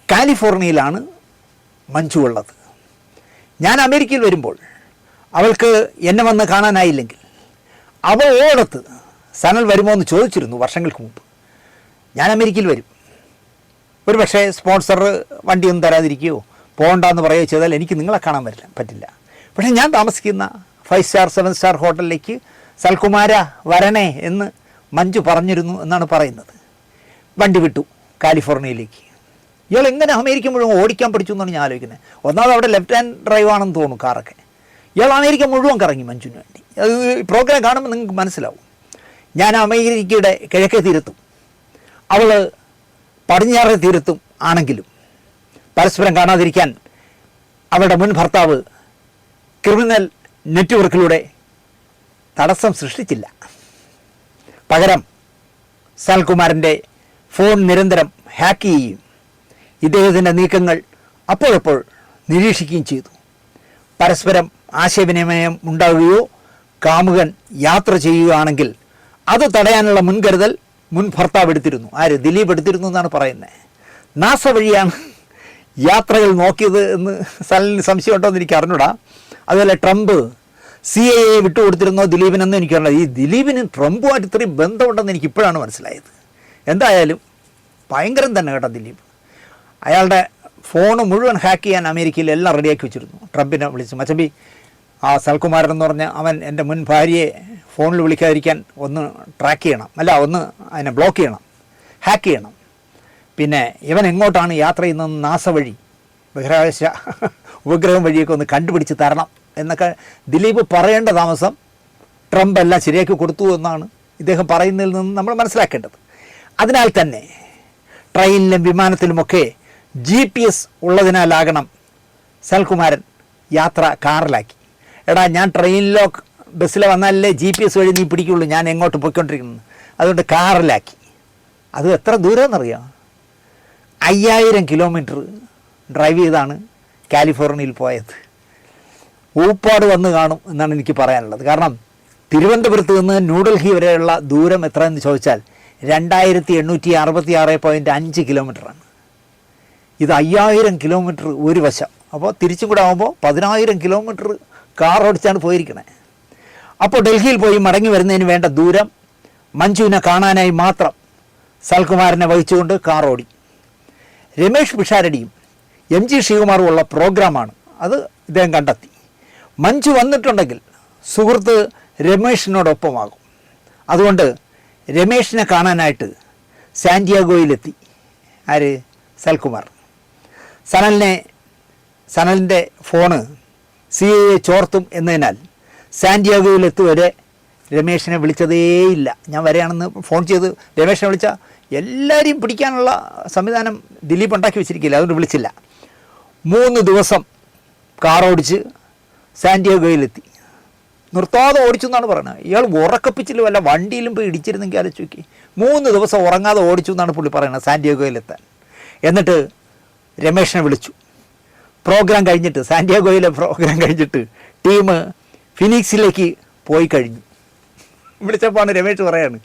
കാലിഫോർണിയയിലാണ് മഞ്ജു ഉള്ളത്. ഞാൻ അമേരിക്കയിൽ വരുമ്പോൾ അവൾക്ക് എന്നെ വന്ന് കാണാനായില്ലെങ്കിൽ അവളോടത്ത് സനൽ വരുമോ എന്ന് ചോദിച്ചിരുന്നു വർഷങ്ങൾക്ക് മുമ്പ്. ഞാൻ അമേരിക്കയിൽ വരും, ഒരു പക്ഷേ സ്പോൺസർ വണ്ടിയൊന്നും തരാതിരിക്കുകയോ പോകണ്ടെന്ന് പറയുകയോ ചെയ്താൽ എനിക്ക് നിങ്ങളെ കാണാൻ പറ്റില്ല. പക്ഷേ ഞാൻ താമസിക്കുന്ന 5 സ്റ്റാർ 7 സ്റ്റാർ ഹോട്ടലിലേക്ക് സൽകുമാര വരണേ എന്ന് മഞ്ജു പറഞ്ഞിരുന്നു എന്നാണ് പറയുന്നത്. വണ്ടി വിട്ടു കാലിഫോർണിയയിലേക്ക്. ഇയാൾ എങ്ങനെ അമേരിക്ക മുഴുവൻ ഓടിക്കാൻ പഠിച്ചു എന്നാണ് ഞാൻ ആലോചിക്കുന്നത്. ഒന്നാമത് അവിടെ ലെഫ്റ്റ് ഹാൻഡ് ഡ്രൈവ് ആണെന്ന് തോന്നുന്നു കാറൊക്കെ. ഇയാൾ അമേരിക്ക മുഴുവൻ കറങ്ങി മഞ്ജുവിന് വേണ്ടി. അത് പ്രോഗ്രാം കാണുമ്പോൾ നിങ്ങൾക്ക് മനസ്സിലാവും. ഞാൻ അമേരിക്കയുടെ കിഴക്കേ തീരത്തും അവൾ പടിഞ്ഞാറേ തീരത്തും ആണെങ്കിലും പരസ്പരം കാണാതിരിക്കാൻ അവളുടെ മുൻ ഭർത്താവ് ക്രിമിനൽ നെറ്റ്വർക്കിലൂടെ തടസ്സം സൃഷ്ടിച്ചില്ല. പകരം സനൽകുമാരൻ്റെ ഫോൺ നിരന്തരം ഹാക്ക് ചെയ്യുകയും ഇദ്ദേഹത്തിൻ്റെ നീക്കങ്ങൾ അപ്പോഴപ്പോൾ നിരീക്ഷിക്കുകയും ചെയ്തു. പരസ്പരം ആശയവിനിമയം ഉണ്ടാവുകയോ കാമുകൻ യാത്ര ചെയ്യുകയാണെങ്കിൽ അത് തടയാനുള്ള മുൻകരുതൽ മുൻ ഭർത്താവ് എടുത്തിരുന്നു. ആര്? ദിലീപ് എടുത്തിരുന്നു എന്നാണ് പറയുന്നത്. നാസ വഴിയാണ് യാത്രകൾ നോക്കിയത് എന്ന് സനലിന് സംശയമുണ്ടോ എന്ന് എനിക്ക് അറിഞ്ഞൂടാ. അതുപോലെ ട്രംപ് CIA വിട്ടുകൊടുത്തിരുന്നോ ദിലീപിനെന്ന് എനിക്കറിയില്ല. ഈ ദിലീപിന് ട്രംപുമായിട്ട് ഇത്രയും ബന്ധമുണ്ടെന്ന് എനിക്ക് ഇപ്പോഴാണ് മനസ്സിലായത്. എന്തായാലും ഭയങ്കരം തന്നെ കേട്ടോ ദിലീപ്. അയാളുടെ ഫോണ് മുഴുവൻ ഹാക്ക് ചെയ്യാൻ അമേരിക്കയിൽ എല്ലാം റെഡിയാക്കി വെച്ചിരുന്നു. ട്രംപിനെ വിളിച്ചു, മച്ചമ്പി ആ സൽകുമാരൻ എന്ന് പറഞ്ഞ അവൻ എൻ്റെ മുൻ ഭാര്യയെ ഫോണിൽ വിളിക്കാതിരിക്കാൻ ഒന്ന് ട്രാക്ക് ചെയ്യണം, അല്ല ഒന്ന് അതിനെ ബ്ലോക്ക് ചെയ്യണം, ഹാക്ക് ചെയ്യണം. പിന്നെ ഇവൻ എങ്ങോട്ടാണ് യാത്ര ചെയ്യുന്നത് നാസ വഴി ബഹിരാകാശ ഉപഗ്രഹം വഴിയൊക്കെ ഒന്ന് കണ്ടുപിടിച്ച് തരണം എന്നൊക്കെ ദിലീപ് പറയേണ്ട താമസം ട്രംപ് എല്ലാം ശരിയാക്കി കൊടുത്തു എന്നാണ് ഇദ്ദേഹം പറയുന്നതിൽ നിന്ന് നമ്മൾ മനസ്സിലാക്കേണ്ടത്. അതിനാൽ തന്നെ ട്രെയിനിലും വിമാനത്തിലുമൊക്കെ GPS ഉള്ളതിനാലാകണം സനൽകുമാരൻ യാത്ര കാറിലാക്കി. എടാ, ഞാൻ ട്രെയിനിലോ ബസ്സിലോ വന്നാലല്ലേ GPS വഴി നീ പിടിക്കുള്ളൂ ഞാൻ എങ്ങോട്ട് പോയിക്കൊണ്ടിരിക്കുന്നത്. അതുകൊണ്ട് കാറിലാക്കി. അത് എത്ര ദൂരമെന്നറിയാം? 5000 കിലോമീറ്റർ ഡ്രൈവ് ചെയ്താണ് കാലിഫോർണിയയിൽ പോയത്. ഊപ്പാട് വന്ന് കാണും എന്നാണ് എനിക്ക് പറയാനുള്ളത്. കാരണം തിരുവനന്തപുരത്ത് നിന്ന് ന്യൂഡൽഹി വരെയുള്ള ദൂരം എത്രയെന്ന് ചോദിച്ചാൽ 2866.5 കിലോമീറ്ററാണ്. ഇത് 5000 കിലോമീറ്റർ ഒരു വശം. അപ്പോൾ തിരിച്ചും കൂടെ ആകുമ്പോൾ 10000 കിലോമീറ്റർ കാർ ഓടിച്ചാണ് പോയിരിക്കണേ. അപ്പോൾ ഡൽഹിയിൽ പോയി മടങ്ങി വരുന്നതിന് വേണ്ട ദൂരം മഞ്ജുവിനെ കാണാനായി മാത്രം സൽകുമാരനെ വഹിച്ചുകൊണ്ട് കാർ ഓടി. രമേഷ് പിഷാരടിയും MG ശ്രീകുമാറും ഉള്ള പ്രോഗ്രാമാണ് അത് ഇദ്ദേഹം കണ്ടെത്തി. മഞ്ജു വന്നിട്ടുണ്ടെങ്കിൽ സുഹൃത്ത് രമേഷിനോടൊപ്പമാകും. അതുകൊണ്ട് രമേഷിനെ കാണാനായിട്ട് സാന്റിയാഗോയിലെത്തി. ആര്? സൽകുമാർ. സനലിൻ്റെ ഫോണ് CIA ചോർത്തും എന്നതിനാൽ സാന്റിയാഗോയിലെത്തുവരെ രമേശിനെ വിളിച്ചതേയില്ല. ഞാൻ വരെയാണെന്ന് ഫോൺ ചെയ്ത് രമേശിനെ വിളിച്ച എല്ലാവരെയും പിടിക്കാനുള്ള സംവിധാനം ദിലീപ് ഉണ്ടാക്കി വെച്ചിരിക്കില്ല, അതുകൊണ്ട് വിളിച്ചില്ല. 3 ദിവസം കാറോടിച്ച് സാന്റിയാഗോയിലെത്തി. നിർത്താതെ ഓടിച്ചു എന്നാണ് പറയുന്നത്. ഇയാൾ ഉറക്കപ്പിച്ചിൽ വല്ല വണ്ടിയിലും പോയി ഇടിച്ചിരുന്നെങ്കിൽ ആലോചിച്ച് നോക്കി. 3 ദിവസം ഉറങ്ങാതെ ഓടിച്ചു എന്നാണ് പുള്ളി പറയുന്നത് സാന്റിയാഗോയിലെത്താൻ. എന്നിട്ട് രമേശിനെ വിളിച്ചു. പ്രോഗ്രാം കഴിഞ്ഞിട്ട്, സാന്റിയാഗോയിലെ പ്രോഗ്രാം കഴിഞ്ഞിട്ട് ടീം ഫിനിക്സിലേക്ക് പോയി കഴിഞ്ഞു. വിളിച്ചപ്പോഴാണ് രമേശ് പറയാണ്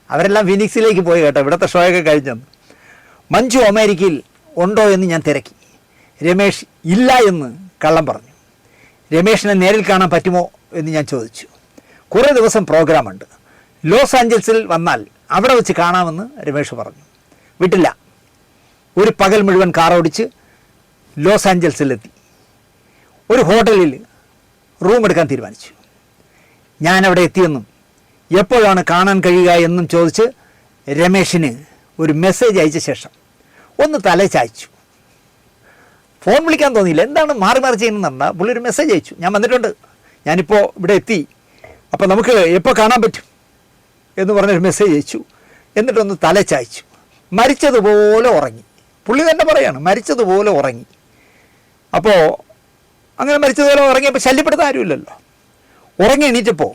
അവരെല്ലാം ഫിനിക്സിലേക്ക് പോയി കേട്ടോ, ഇവിടുത്തെ ഷോയൊക്കെ കഴിഞ്ഞെന്ന്. മഞ്ജു അമേരിക്കയിൽ ഉണ്ടോ എന്ന് ഞാൻ തിരക്കി. രമേശ് ഇല്ല എന്ന് കള്ളം പറഞ്ഞു. രമേശിനെ നേരിൽ കാണാൻ പറ്റുമോ എന്ന് ഞാൻ ചോദിച്ചു. കുറേ ദിവസം പ്രോഗ്രാമുണ്ട്, ലോസ് ആഞ്ചൽസിൽ വന്നാൽ അവിടെ വെച്ച് കാണാമെന്ന് രമേശ് പറഞ്ഞു. വിട്ടില്ല. ഒരു പകൽ മുഴുവൻ കാറോടിച്ച് ലോസ് ആഞ്ചൽസിലെത്തി. ഒരു ഹോട്ടലിൽ റൂം എടുക്കാൻ തീരുമാനിച്ചു. ഞാനവിടെ എത്തിയെന്നും എപ്പോഴാണ് കാണാൻ കഴിയുക എന്നും ചോദിച്ച് രമേശിന് ഒരു മെസ്സേജ് അയച്ച ശേഷം ഒന്ന് തല ചായച്ചു. ഫോൺ വിളിക്കാൻ തോന്നിയില്ല. എന്താണ് മാറി മാറി ചെയ്യുന്നതെന്ന് പുള്ളി ഒരു മെസ്സേജ് അയച്ചു. ഞാൻ വന്നിട്ടുണ്ട്, ഞാനിപ്പോൾ ഇവിടെ എത്തി, അപ്പോൾ നമുക്ക് എപ്പോൾ കാണാൻ പറ്റും എന്ന് പറഞ്ഞൊരു മെസ്സേജ് അയച്ചു. എന്നിട്ടൊന്ന് തല ചായച്ചു. മരിച്ചതുപോലെ ഉറങ്ങി. പുള്ളി തന്നെ പറയാണ് മരിച്ചതുപോലെ ഉറങ്ങി. അപ്പോൾ അങ്ങനെ മരിച്ചതുപോലെ ഉറങ്ങിയപ്പോൾ ശല്യപ്പെടുത്താൻ ആരുമില്ലല്ലോ. ഉറങ്ങി എണീറ്റപ്പോൾ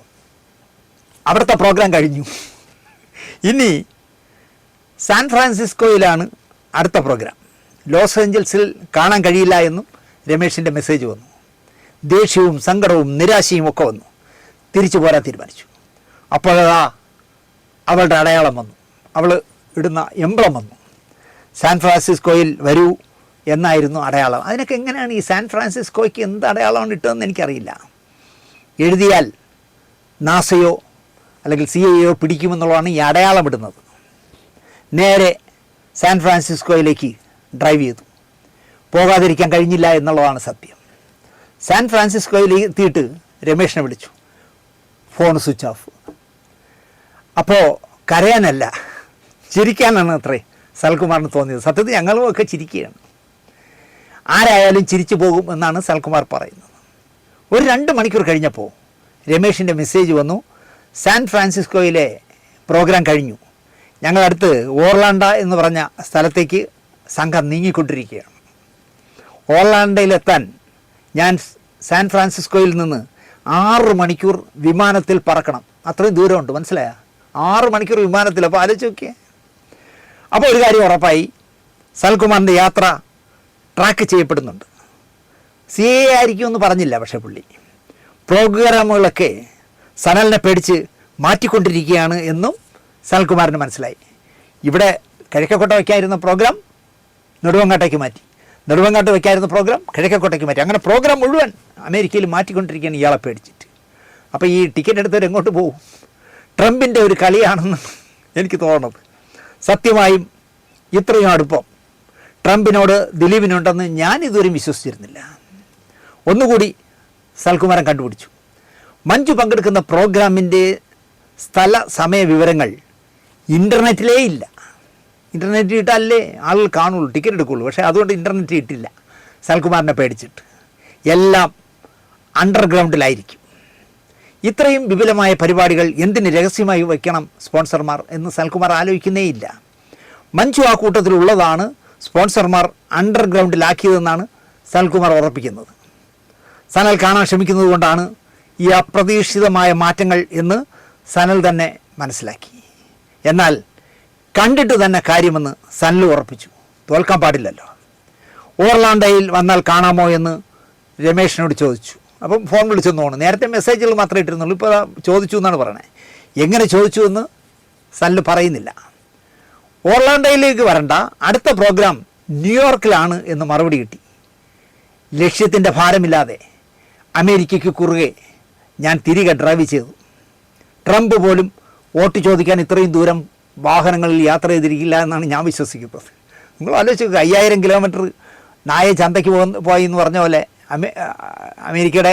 അവിടുത്തെ പ്രോഗ്രാം കഴിഞ്ഞു. ഇനി സാൻ ഫ്രാൻസിസ്കോയിലാണ് അടുത്ത പ്രോഗ്രാം. ലോസ് ഏഞ്ചൽസിൽ കാണാൻ കഴിയില്ല എന്നും രമേശിൻ്റെ മെസ്സേജ് വന്നു. ദേഷ്യവും സങ്കടവും നിരാശയും ഒക്കെ വന്നു. തിരിച്ചു പോരാൻ തീരുമാനിച്ചു. അപ്പോഴാ അവളുടെ അടയാളം വന്നു, അവൾ ഇടുന്ന എംബ്ലം വന്നു. സാൻ ഫ്രാൻസിസ്കോയിൽ വരൂ എന്നായിരുന്നു അടയാളം. അതിനൊക്കെ എങ്ങനെയാണ് ഈ സാൻ ഫ്രാൻസിസ്കോയ്ക്ക് എന്ത് അടയാളമാണ് ഇട്ടതെന്ന് എനിക്കറിയില്ല. എഴുതിയാൽ നാസയോ അല്ലെങ്കിൽ CIA പിടിക്കുമെന്നുള്ളതാണ് ഈ അടയാളം ഇടുന്നത്. നേരെ സാൻ ഫ്രാൻസിസ്കോയിലേക്ക് ഡ്രൈവ് ചെയ്തു. പോകാതിരിക്കാൻ കഴിഞ്ഞില്ല എന്നുള്ളതാണ് സത്യം. സാൻ ഫ്രാൻസിസ്കോയിൽ എത്തിയിട്ട് രമേശിനെ വിളിച്ചു. Phone switch off. അപ്പോൾ കരയാനല്ല ചിരിക്കാനാണ് അത്രേ സൽകുമാറിന് തോന്നിയത്. സത്യത്തിൽ ഞങ്ങളും ഒക്കെ ചിരിക്കുകയാണ്. ആരായാലും ചിരിച്ചു പോകും എന്നാണ് സൽകുമാർ പറയുന്നത്. ഒരു 2 മണിക്കൂർ കഴിഞ്ഞപ്പോൾ രമേശിൻ്റെ മെസ്സേജ് വന്നു. സാൻ ഫ്രാൻസിസ്കോയിലെ പ്രോഗ്രാം കഴിഞ്ഞു, ഞങ്ങളടുത്ത് ഓർലാൻഡ എന്ന് പറഞ്ഞ സ്ഥലത്തേക്ക് സംഘം നീങ്ങിക്കൊണ്ടിരിക്കുകയാണ്. ഓർലാൻഡയിലെത്താൻ ഞാൻ സാൻ ഫ്രാൻസിസ്കോയിൽ നിന്ന് 6 മണിക്കൂർ വിമാനത്തിൽ പറക്കണം. അത്രയും ദൂരമുണ്ട്, മനസ്സിലായ? 6 മണിക്കൂർ വിമാനത്തിൽ. അപ്പോൾ ആലോചിച്ച് നോക്കിയേ. അപ്പോൾ ഒരു കാര്യം ഉറപ്പായി, സൽകുമാറിൻ്റെ യാത്ര ട്രാക്ക് ചെയ്യപ്പെടുന്നുണ്ട്. CIA ആയിരിക്കുമെന്ന് പറഞ്ഞില്ല, പക്ഷേ പുള്ളി പ്രോഗ്രാമുകളൊക്കെ സനലിനെ പേടിച്ച് മാറ്റിക്കൊണ്ടിരിക്കുകയാണ് എന്നും സനൽകുമാറിന് മനസ്സിലായി. ഇവിടെ കിഴക്കേക്കോട്ട വയ്ക്കാതിരുന്ന പ്രോഗ്രാം നെടുവങ്ങാട്ടേക്ക് മാറ്റി, നെടുവങ്ങാട്ട് വയ്ക്കാതിരുന്ന പ്രോഗ്രാം കിഴക്കേക്കോട്ടയ്ക്ക് മാറ്റി. അങ്ങനെ പ്രോഗ്രാം മുഴുവൻ അമേരിക്കയിൽ മാറ്റിക്കൊണ്ടിരിക്കുകയാണ് ഇയാളെ പേടിച്ചിട്ട്. അപ്പോൾ ഈ ടിക്കറ്റ് എടുത്തവർ എങ്ങോട്ട് പോകും? ട്രംപിൻ്റെ ഒരു കളിയാണെന്ന് എനിക്ക് തോന്നുന്നത്. സത്യമായും ഇത്രയും അടുപ്പം ട്രംപിനോട് ദിലീപിനുണ്ടെന്ന് ഞാൻ ഇതുവരെ വിശ്വസിച്ചിരുന്നില്ല. ഒന്നുകൂടി സൽകുമാരൻ കണ്ടുപിടിച്ചു. മഞ്ജു പങ്കെടുക്കുന്ന പ്രോഗ്രാമിൻ്റെ സ്ഥല സമയ വിവരങ്ങൾ ഇൻ്റർനെറ്റിലേ ഇല്ല. ഇൻ്റർനെറ്റ് ഇട്ടാലേ ആളുകൾ കാണുള്ളൂ, ടിക്കറ്റ് എടുക്കുകയുള്ളൂ. പക്ഷേ അതുകൊണ്ട് ഇൻ്റർനെറ്റ് ഇട്ടില്ല സൽകുമാറിനെ പേടിച്ചിട്ട്. എല്ലാം അണ്ടർഗ്രൗണ്ടിലായിരിക്കും. ഇത്രയും വിപുലമായ പരിപാടികൾ എന്തിന് രഹസ്യമായി വയ്ക്കണം സ്പോൺസർമാർ എന്ന് സൽകുമാർ ആലോചിക്കുന്നേയില്ല. മഞ്ജു ആ കൂട്ടത്തിലുള്ളതാണ് സ്പോൺസർമാർ അണ്ടർഗ്രൗണ്ടിലാക്കിയതെന്നാണ് സനൽകുമാർ ഉറപ്പിക്കുന്നത്. സനൽ കാണാൻ ശ്രമിക്കുന്നത് കൊണ്ടാണ് ഈ അപ്രതീക്ഷിതമായ മാറ്റങ്ങൾ എന്ന് സനൽ തന്നെ മനസ്സിലാക്കി. എന്നാൽ കണ്ടിട്ട് തന്നെ കാര്യമെന്ന് സനൽ ഉറപ്പിച്ചു. തോൽക്കാൻ പാടില്ലല്ലോ. ഓർലാൻഡയിൽ വന്നാൽ കാണാമോ എന്ന് രമേശിനോട് ചോദിച്ചു. അപ്പം ഫോൺ വിളിച്ചെന്ന് തോന്നുന്നു. നേരത്തെ മെസ്സേജുകൾ മാത്രമേ ഇട്ടിരുന്നുള്ളൂ, ഇപ്പോൾ ചോദിച്ചു എന്നാണ് പറയണേ. എങ്ങനെ ചോദിച്ചു എന്ന് സനൽ പറയുന്നില്ല. ഓർലാൻഡോയിലേക്ക് വരണ്ട, അടുത്ത പ്രോഗ്രാം ന്യൂയോർക്കിലാണ് എന്ന് മറുപടി കിട്ടി. ലക്ഷ്യത്തിൻ്റെ ഭാരമില്ലാതെ അമേരിക്കയ്ക്ക് കുറുകെ ഞാൻ തിരികെ ഡ്രൈവ് ചെയ്തു. ട്രംപ് പോലും വോട്ട് ചോദിക്കാൻ ഇത്രയും ദൂരം വാഹനങ്ങളിൽ യാത്ര ചെയ്തിരിക്കില്ല എന്നാണ് ഞാൻ വിശ്വസിക്കുന്നത്. നിങ്ങൾ ആലോചിച്ച് 5000 കിലോമീറ്റർ നായ ചന്തയ്ക്ക് പോയി എന്ന് പറഞ്ഞ പോലെ അമേരിക്കയുടെ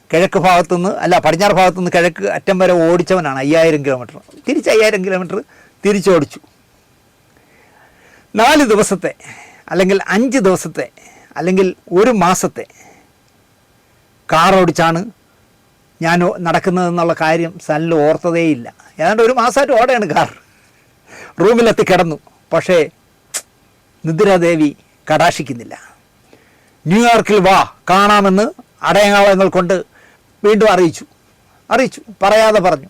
കിഴക്ക് ഭാഗത്തുനിന്ന് അല്ല പടിഞ്ഞാറ് ഭാഗത്തുനിന്ന് കിഴക്ക് അറ്റം വരെ ഓടിച്ചവനാണ് 5000 കിലോമീറ്റർ. തിരിച്ച് 5000 കിലോമീറ്റർ തിരിച്ചോടിച്ചു. 4 ദിവസത്തെ അല്ലെങ്കിൽ 5 ദിവസത്തെ അല്ലെങ്കിൽ 1 മാസത്തെ കാർ ഓടിച്ചാണ് ഞാൻ നടക്കുന്നതെന്നുള്ള കാര്യം സനൽ ഓർത്തതേയില്ല. ഏതാണ്ട് ഒരു മാസമായിട്ട് ഓടെയാണ് കാർ. റൂമിലെത്തി കിടന്നു. പക്ഷേ നിദ്രാദേവി കടാക്ഷിക്കുന്നില്ല. ന്യൂയോർക്കിൽ വാ കാണാമെന്ന് അടയാളങ്ങൾ കൊണ്ട് വീണ്ടും അറിയിച്ചു പറയാതെ പറഞ്ഞു.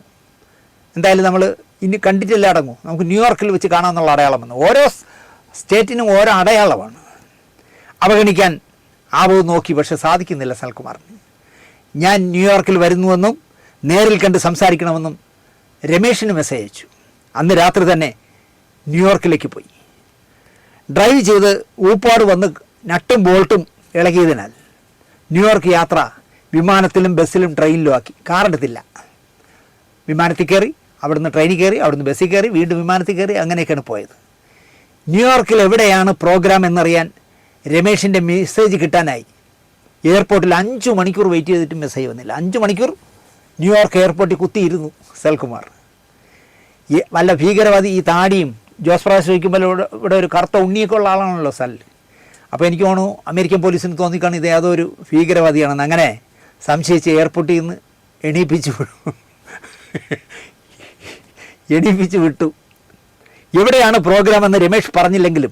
എന്തായാലും നമ്മൾ ഇനി കണ്ടിട്ടില്ല അടങ്ങും, നമുക്ക് ന്യൂയോർക്കിൽ വെച്ച് കാണാമെന്നുള്ള അടയാളമെന്ന്. ഓരോ സ്റ്റേറ്റിനും ഓരോ അടയാളമാണ്. അവഗണിക്കാൻ ആവോ നോക്കി, പക്ഷെ സാധിക്കുന്നില്ല സനൽകുമാറിന്. ഞാൻ ന്യൂയോർക്കിൽ വരുന്നുവെന്നും നേരിൽ കണ്ട് സംസാരിക്കണമെന്നും രമേഷിന് മെസ്സേജ് അയച്ചു. അന്ന് രാത്രി തന്നെ ന്യൂയോർക്കിലേക്ക് പോയി. ഡ്രൈവ് ചെയ്ത് ഊപ്പാട് വന്ന് നട്ടും ബോൾട്ടും ഇളകിയതിനാൽ ന്യൂയോർക്ക് യാത്ര വിമാനത്തിലും ബസ്സിലും ട്രെയിനിലും ആക്കി. കാറെടുത്തില്ല. വിമാനത്തിൽ കയറി, അവിടുന്ന് ട്രെയിനിൽ കയറി, അവിടുന്ന് ബസ്സിൽ കയറി, വീണ്ടും വിമാനത്തിൽ കയറി, അങ്ങനെയൊക്കെയാണ് പോയത്. ന്യൂയോർക്കിൽ എവിടെയാണ് പ്രോഗ്രാം എന്നറിയാൻ രമേഷിൻ്റെ മെസ്സേജ് കിട്ടാനായി എയർപോർട്ടിൽ 5 മണിക്കൂർ വെയിറ്റ് ചെയ്തിട്ടും മെസ്സേജ് വന്നില്ല. 5 മണിക്കൂർ ന്യൂയോർക്ക് എയർപോർട്ടിൽ കുത്തിയിരുന്നു സനൽകുമാർ. വല്ല ഭീകരവാദി ഈ താടിയും ജോസ് പ്രകാശ് ചോദിക്കുമ്പോൾ ഇവിടെ ഒരു കറുത്ത ഉണ്ണിയൊക്കെ ഉള്ള ആളാണല്ലോ സനൽ. അപ്പോൾ എനിക്ക് തോന്നുന്നു അമേരിക്കൻ പോലീസിന് തോന്നിക്കാണ് ഇത് ഏതോ ഒരു ഭീകരവാദിയാണെന്ന്. അങ്ങനെ സംശയിച്ച് എയർപോർട്ടിൽ നിന്ന് എണീപ്പിച്ചു വിട്ടു. എവിടെയാണ് പ്രോഗ്രാം എന്ന് രമേഷ് പറഞ്ഞില്ലെങ്കിലും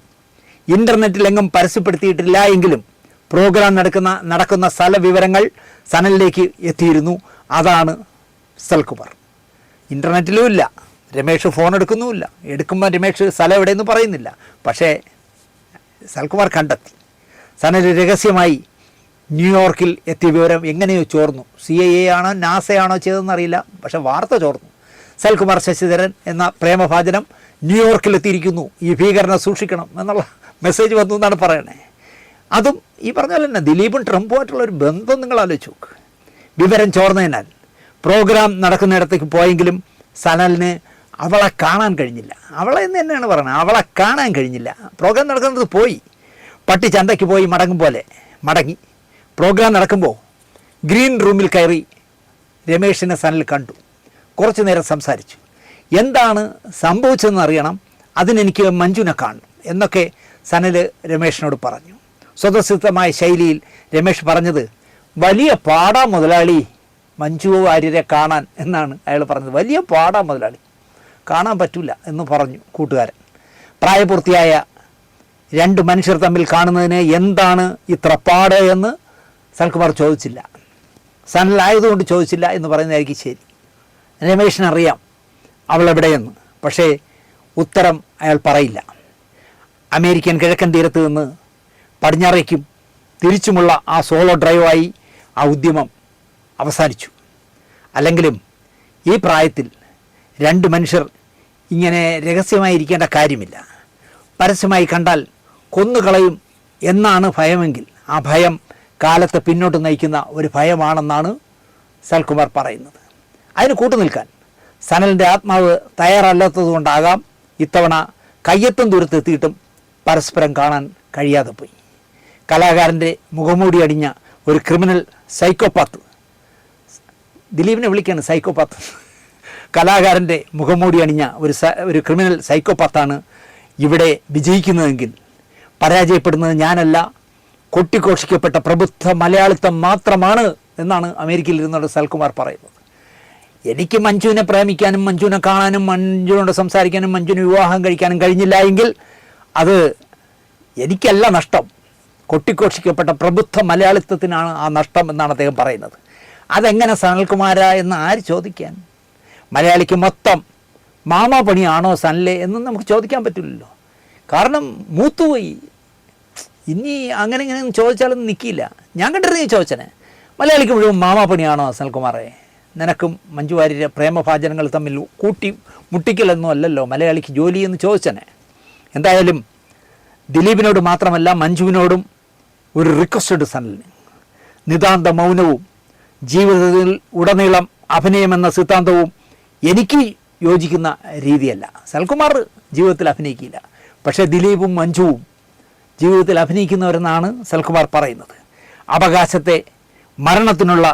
ഇൻ്റർനെറ്റിലെങ്ങും പരസ്യപ്പെടുത്തിയിട്ടില്ല എങ്കിലും പ്രോഗ്രാം നടക്കുന്ന സ്ഥല വിവരങ്ങൾ സനലിലേക്ക് എത്തിയിരുന്നു. അതാണ് സനൽകുമാർ. ഇൻ്റർനെറ്റിലും ഇല്ല, രമേഷ് ഫോൺ എടുക്കുന്നുമില്ല. എടുക്കുമ്പോൾ രമേഷ് സ്ഥലം എവിടെയെന്ന് പറയുന്നില്ല. പക്ഷേ സനൽകുമാർ കണ്ടെത്തി. സനൽ രഹസ്യമായി ന്യൂയോർക്കിൽ എത്തിയ വിവരം എങ്ങനെയോ ചോർന്നു. CIA ആണോ നാസയാണോ ചെയ്തതെന്നറിയില്ല, പക്ഷേ വാർത്ത ചോർന്നു. സനൽകുമാർ ശശിധരൻ എന്ന പ്രേമഭാജനം ന്യൂയോർക്കിലെത്തിയിരിക്കുന്നു, ഈ ഭീകരനെ സൂക്ഷിക്കണം എന്നുള്ള മെസ്സേജ് വന്നു എന്നാണ് പറയണേ. അതും ഈ പറഞ്ഞ പോലെ തന്നെ ദിലീപും ട്രംപുമായിട്ടുള്ളൊരു ബന്ധം നിങ്ങൾ ആലോചിച്ച് നോക്ക്. വിവരം ചോർന്നതിനാൽ പ്രോഗ്രാം നടക്കുന്നിടത്തേക്ക് പോയെങ്കിലും സനലിന് അവളെ കാണാൻ കഴിഞ്ഞില്ല. അവളെ എന്ന് തന്നെയാണ് പറയുന്നത്, അവളെ കാണാൻ കഴിഞ്ഞില്ല. പ്രോഗ്രാം നടക്കുന്നത് പോയി, പട്ടി ചന്തയ്ക്ക് പോയി മടങ്ങും പോലെ മടങ്ങി. പ്രോഗ്രാം നടക്കുമ്പോൾ ഗ്രീൻ റൂമിൽ കയറി രമേഷിനെ സനൽ കണ്ടു. കുറച്ച് നേരം സംസാരിച്ചു. എന്താണ് സംഭവിച്ചതെന്ന് അറിയണം, അതിനെനിക്ക് മഞ്ജുനെ കാണണം എന്നൊക്കെ സനൽ രമേഷിനോട് പറഞ്ഞു. സ്വതസിദ്ധമായ ശൈലിയിൽ രമേഷ് പറഞ്ഞത്, വലിയ പാടാ മുതലാളി മഞ്ജു വാര്യരെ കാണാൻ എന്നാണ് അയാൾ പറഞ്ഞത്. വലിയ പാടാ മുതലാളി, കാണാൻ പറ്റില്ല എന്ന് പറഞ്ഞു കൂട്ടുകാരൻ. പ്രായപൂർത്തിയായ 2 മനുഷ്യർ തമ്മിൽ കാണുന്നതിന് എന്താണ് ഇത്ര പാട് എന്ന് സനൽകുമാർ ചോദിച്ചില്ല. സനലായതുകൊണ്ട് ചോദിച്ചില്ല എന്ന് പറയുന്നതായിരിക്കും ശരി. രമേഷിനറിയാം അവളെവിടെയെന്ന്, പക്ഷേ ഉത്തരം അയാൾ പറയില്ല. അമേരിക്കൻ കിഴക്കൻ തീരത്ത് നിന്ന് പടിഞ്ഞാറേക്കും തിരിച്ചുമുള്ള ആ സോളോ ഡ്രൈവായി ആ ഉദ്യമം അവസാനിച്ചു. അല്ലെങ്കിലും ഈ പ്രായത്തിൽ 2 മനുഷ്യർ ഇങ്ങനെ രഹസ്യമായി ഇരിക്കേണ്ട കാര്യമില്ല. പരസ്യമായി കണ്ടാൽ കൊന്നുകളയും എന്നാണ് ഭയമെങ്കിൽ ആ ഭയം കാലത്തെ പിന്നോട്ട് നയിക്കുന്ന ഒരു ഭയമാണെന്നാണ് സനൽകുമാർ പറയുന്നത്. അതിന് കൂട്ടുനിൽക്കാൻ സനലിൻ്റെ ആത്മാവ് തയ്യാറല്ലാത്തതുകൊണ്ടാകാം ഇത്തവണ കയ്യെത്തും ദൂരത്തെത്തിയിട്ടും പരസ്പരം കാണാൻ കഴിയാതെ പോയി. കലാകാരൻ്റെ മുഖംമൂടി അടിഞ്ഞ ഒരു ക്രിമിനൽ സൈക്കോപാത്ത്, ദിലീപിനെ വിളിക്കുകയാണ് സൈക്കോപാത്ത്, കലാകാരൻ്റെ മുഖംമൂടി അണിഞ്ഞ ഒരു ക്രിമിനൽ സൈക്കോപാത്താണ് ഇവിടെ വിജയിക്കുന്നതെങ്കിൽ പരാജയപ്പെടുന്നത് ഞാനല്ല, കൊട്ടിഘോഷിക്കപ്പെട്ട പ്രബുദ്ധ മലയാളിത്തം മാത്രമാണ് എന്നാണ് അമേരിക്കയിൽ ഇരുന്നുകൊണ്ട് സനൽകുമാർ പറയുന്നത്. എനിക്ക് മഞ്ജുവിനെ പ്രേമിക്കാനും മഞ്ജുവിനെ കാണാനും മഞ്ജുവിനോട് സംസാരിക്കാനും മഞ്ജുവിനെ വിവാഹം കഴിക്കാനും കഴിഞ്ഞില്ല എങ്കിൽ അത് എനിക്കല്ല നഷ്ടം, കൊട്ടിഘോഷിക്കപ്പെട്ട പ്രബുദ്ധ മലയാളിത്തത്തിനാണ് ആ നഷ്ടം എന്നാണ് അദ്ദേഹം പറയുന്നത്. അതെങ്ങനെ സനൽകുമാര എന്ന് ആര് ചോദിക്കാൻ? മലയാളിക്ക് മൊത്തം മാമാ പണിയാണോ സനലെ എന്ന് നമുക്ക് ചോദിക്കാൻ പറ്റില്ലല്ലോ. കാരണം മൂത്തുപോയി. ഇനി അങ്ങനെ ഇങ്ങനെ ചോദിച്ചാലൊന്നും നിൽക്കില്ല. ഞാൻ കണ്ടിരുന്നെങ്കിൽ ചോദിച്ചനെ, മലയാളിക്ക് മുഴുവൻ മാമാ പണിയാണോ സനൽകുമാറെ? നിനക്കും മഞ്ജു വാര്യരെ പ്രേമഭാജനങ്ങൾ തമ്മിൽ കൂട്ടി മുട്ടിക്കലൊന്നും അല്ലല്ലോ മലയാളിക്ക് ജോലി എന്ന് ചോദിച്ചനെ. എന്തായാലും ദിലീപിനോട് മാത്രമല്ല മഞ്ജുവിനോടും ഒരു റിക്വസ്റ്റ് സനലിന്. നിതാന്ത മൗനവും ജീവിതത്തിൽ ഉടനീളം അഭിനയമെന്ന സിദ്ധാന്തവും എനിക്ക് യോജിക്കുന്ന രീതിയല്ല. സനൽകുമാർ ജീവിതത്തിൽ അഭിനയിക്കില്ല, പക്ഷേ ദിലീപും മഞ്ജുവും ജീവിതത്തിൽ അഭിനയിക്കുന്നവരെന്നാണ് സനൽകുമാർ പറയുന്നത്. അവകാശത്തെ മരണത്തിനുള്ള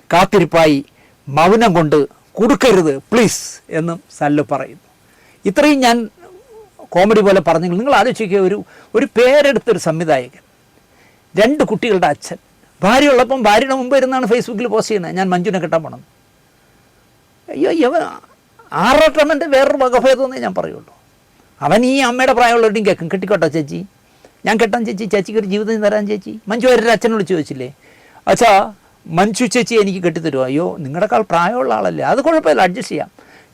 കാത്തിരിപ്പായി മൗനം കൊണ്ട് കൊടുക്കരുത് പ്ലീസ് എന്നും സനൽ പറയുന്നു. ഇത്രയും ഞാൻ കോമഡി പോലെ പറഞ്ഞെങ്കിൽ നിങ്ങൾ ആലോചിക്കുക, ഒരു പേരെടുത്തൊരു സംവിധായകൻ, 2 കുട്ടികളുടെ അച്ഛൻ, ഭാര്യ ഉള്ളപ്പം ഭാര്യയുടെ മുമ്പ് ഇരുന്നാണ് ഫേസ്ബുക്കിൽ പോസ്റ്റ് ചെയ്യുന്നത്, ഞാൻ മഞ്ജുവിനെ കിട്ടാൻ പോകണം. അയ്യോ ഇവൻ ആറട്ടണ്ണൻ്റെ വേറൊരു വകഭേദമെന്നേ ഞാൻ പറയുള്ളൂ. അവൻ ഈ അമ്മയുടെ പ്രായമുള്ളവരുടെയും കേൾക്കും, കെട്ടിക്കോട്ടോ ചേച്ചി, ഞാൻ കെട്ടാൻ ചേച്ചി, ചേച്ചിക്ക് ഒരു ജീവിതം തരാൻ ചേച്ചി. മഞ്ജു അവരുടെ അച്ഛനെ വിളിച്ച് ചോദിച്ചില്ലേ, അച്ഛാ മഞ്ജു ചേച്ചി എനിക്ക് കെട്ടിത്തരുമോ? അയ്യോ നിങ്ങളുടെക്കാൾ പ്രായമുള്ള ആളല്ലേ, അത് കുഴപ്പമില്ല, അഡ്ജസ്റ്റ് ചെയ്യാം.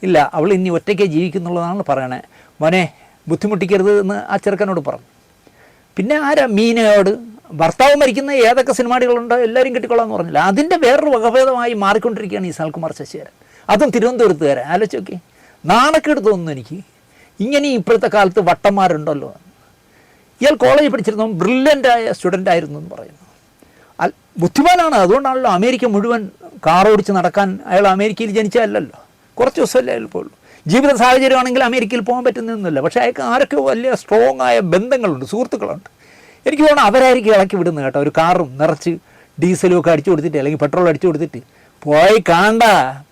ഇല്ല, അവൾ ഇനി ഒറ്റയ്ക്കേ ജീവിക്കുന്നുള്ളതാണ് പറയണേ, മോനെ ബുദ്ധിമുട്ടിക്കരുത് എന്ന് ആ ചെറുക്കനോട് പറഞ്ഞു. പിന്നെ ആരാ മീനയോട് ഭർത്താവ് മരിക്കുന്ന ഏതൊക്കെ സിനിമാടികളുണ്ടോ എല്ലാവരും കെട്ടിക്കൊള്ളാമെന്ന് പറഞ്ഞില്ല. അതിൻ്റെ വേറൊരു വകഭേദമായി മാറിക്കൊണ്ടിരിക്കുകയാണ് ഈ സനൽകുമാർ ശശിധരൻ, അതും തിരുവനന്തപുരത്തുകാരൻ. ആലോചിച്ച് നോക്കി, നാണക്കേട് തോന്നുന്നു എനിക്ക്. ഇങ്ങനെ ഇപ്പോഴത്തെ കാലത്ത് വട്ടന്മാരുണ്ടല്ലോ. ഇയാൾ കോളേജിൽ പഠിച്ചിരുന്ന ബ്രില്യൻ്റായ സ്റ്റുഡൻ്റ് ആയിരുന്നു എന്ന് പറയുന്നു. ബുദ്ധിമാനാണ്, അതുകൊണ്ടാണല്ലോ അമേരിക്ക മുഴുവൻ കാർ ഓടിച്ച് നടക്കാൻ. അയാൾ അമേരിക്കയിൽ ജനിച്ചതല്ലല്ലോ, കുറച്ച് ദിവസമല്ലേ അയാൾ പോയുള്ളൂ. ജീവിത സാഹചര്യമാണെങ്കിൽ അമേരിക്കയിൽ പോകാൻ പറ്റുന്നൊന്നുമില്ല. പക്ഷേ അയാൾക്ക് ആരൊക്കെ വലിയ സ്ട്രോങ് ആയ ബന്ധങ്ങളുണ്ട്, സുഹൃത്തുക്കളുണ്ട്. എനിക്ക് തോന്നുന്നു അവരായിരിക്കും ഇളക്കി വിടുന്നത് കേട്ടോ. ഒരു കാറും നിറച്ച് ഡീസലും ഒക്കെ അടിച്ചു കൊടുത്തിട്ട് അല്ലെങ്കിൽ പെട്രോൾ അടിച്ചു കൊടുത്തിട്ട് പോയി കാണണ്ട,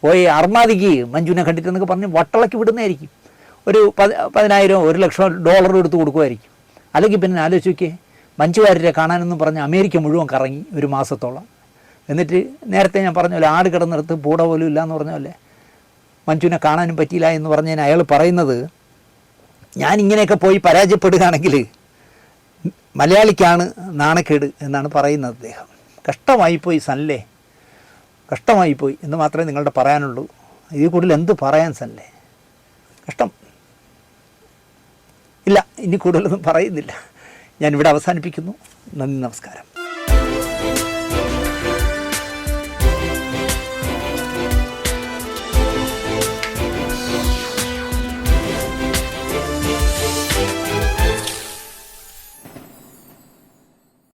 പോയി അർമാദിക്ക് മഞ്ജുവിനെ കണ്ടിട്ടെന്നൊക്കെ പറഞ്ഞ് വട്ടളക്കി വിടുന്നതായിരിക്കും. ഒരു 10,000 $1 ലക്ഷം എടുത്ത് കൊടുക്കുമായിരിക്കും. അല്ലെങ്കിൽ പിന്നെ ആലോചിച്ച് നോക്കിയേ, മഞ്ജുവാര്യരെ കാണാനെന്നും പറഞ്ഞ് അമേരിക്ക മുഴുവൻ കറങ്ങി ഒരു മാസത്തോളം. എന്നിട്ട് നേരത്തെ ഞാൻ പറഞ്ഞ പോലെ ആട് കിടന്നിടത്ത് പൂട പോലും ഇല്ല എന്ന് പറഞ്ഞ പോലെ മഞ്ജുവിനെ കാണാനും പറ്റിയില്ല എന്ന് പറഞ്ഞതിന് അയാൾ പറയുന്നത്, ഞാൻ ഇങ്ങനെയൊക്കെ പോയി പരാജയപ്പെടുകയാണെങ്കിൽ മലയാളിക്കാണ് നാണക്കേട് എന്നാണ് പറയുന്നത് അദ്ദേഹം. കഷ്ടമായിപ്പോയി സനലേ, കഷ്ടമായിപ്പോയി എന്ന് മാത്രമേ നിങ്ങളുടെ പറയാനുള്ളൂ. ഇതിൽ കൂടുതൽ എന്ത് പറയാൻ സനലേ, കഷ്ടം. ഇല്ല, ഇനി കൂടുതലൊന്നും പറയുന്നില്ല. ഞാനിവിടെ അവസാനിപ്പിക്കുന്നു. നന്ദി, നമസ്കാരം.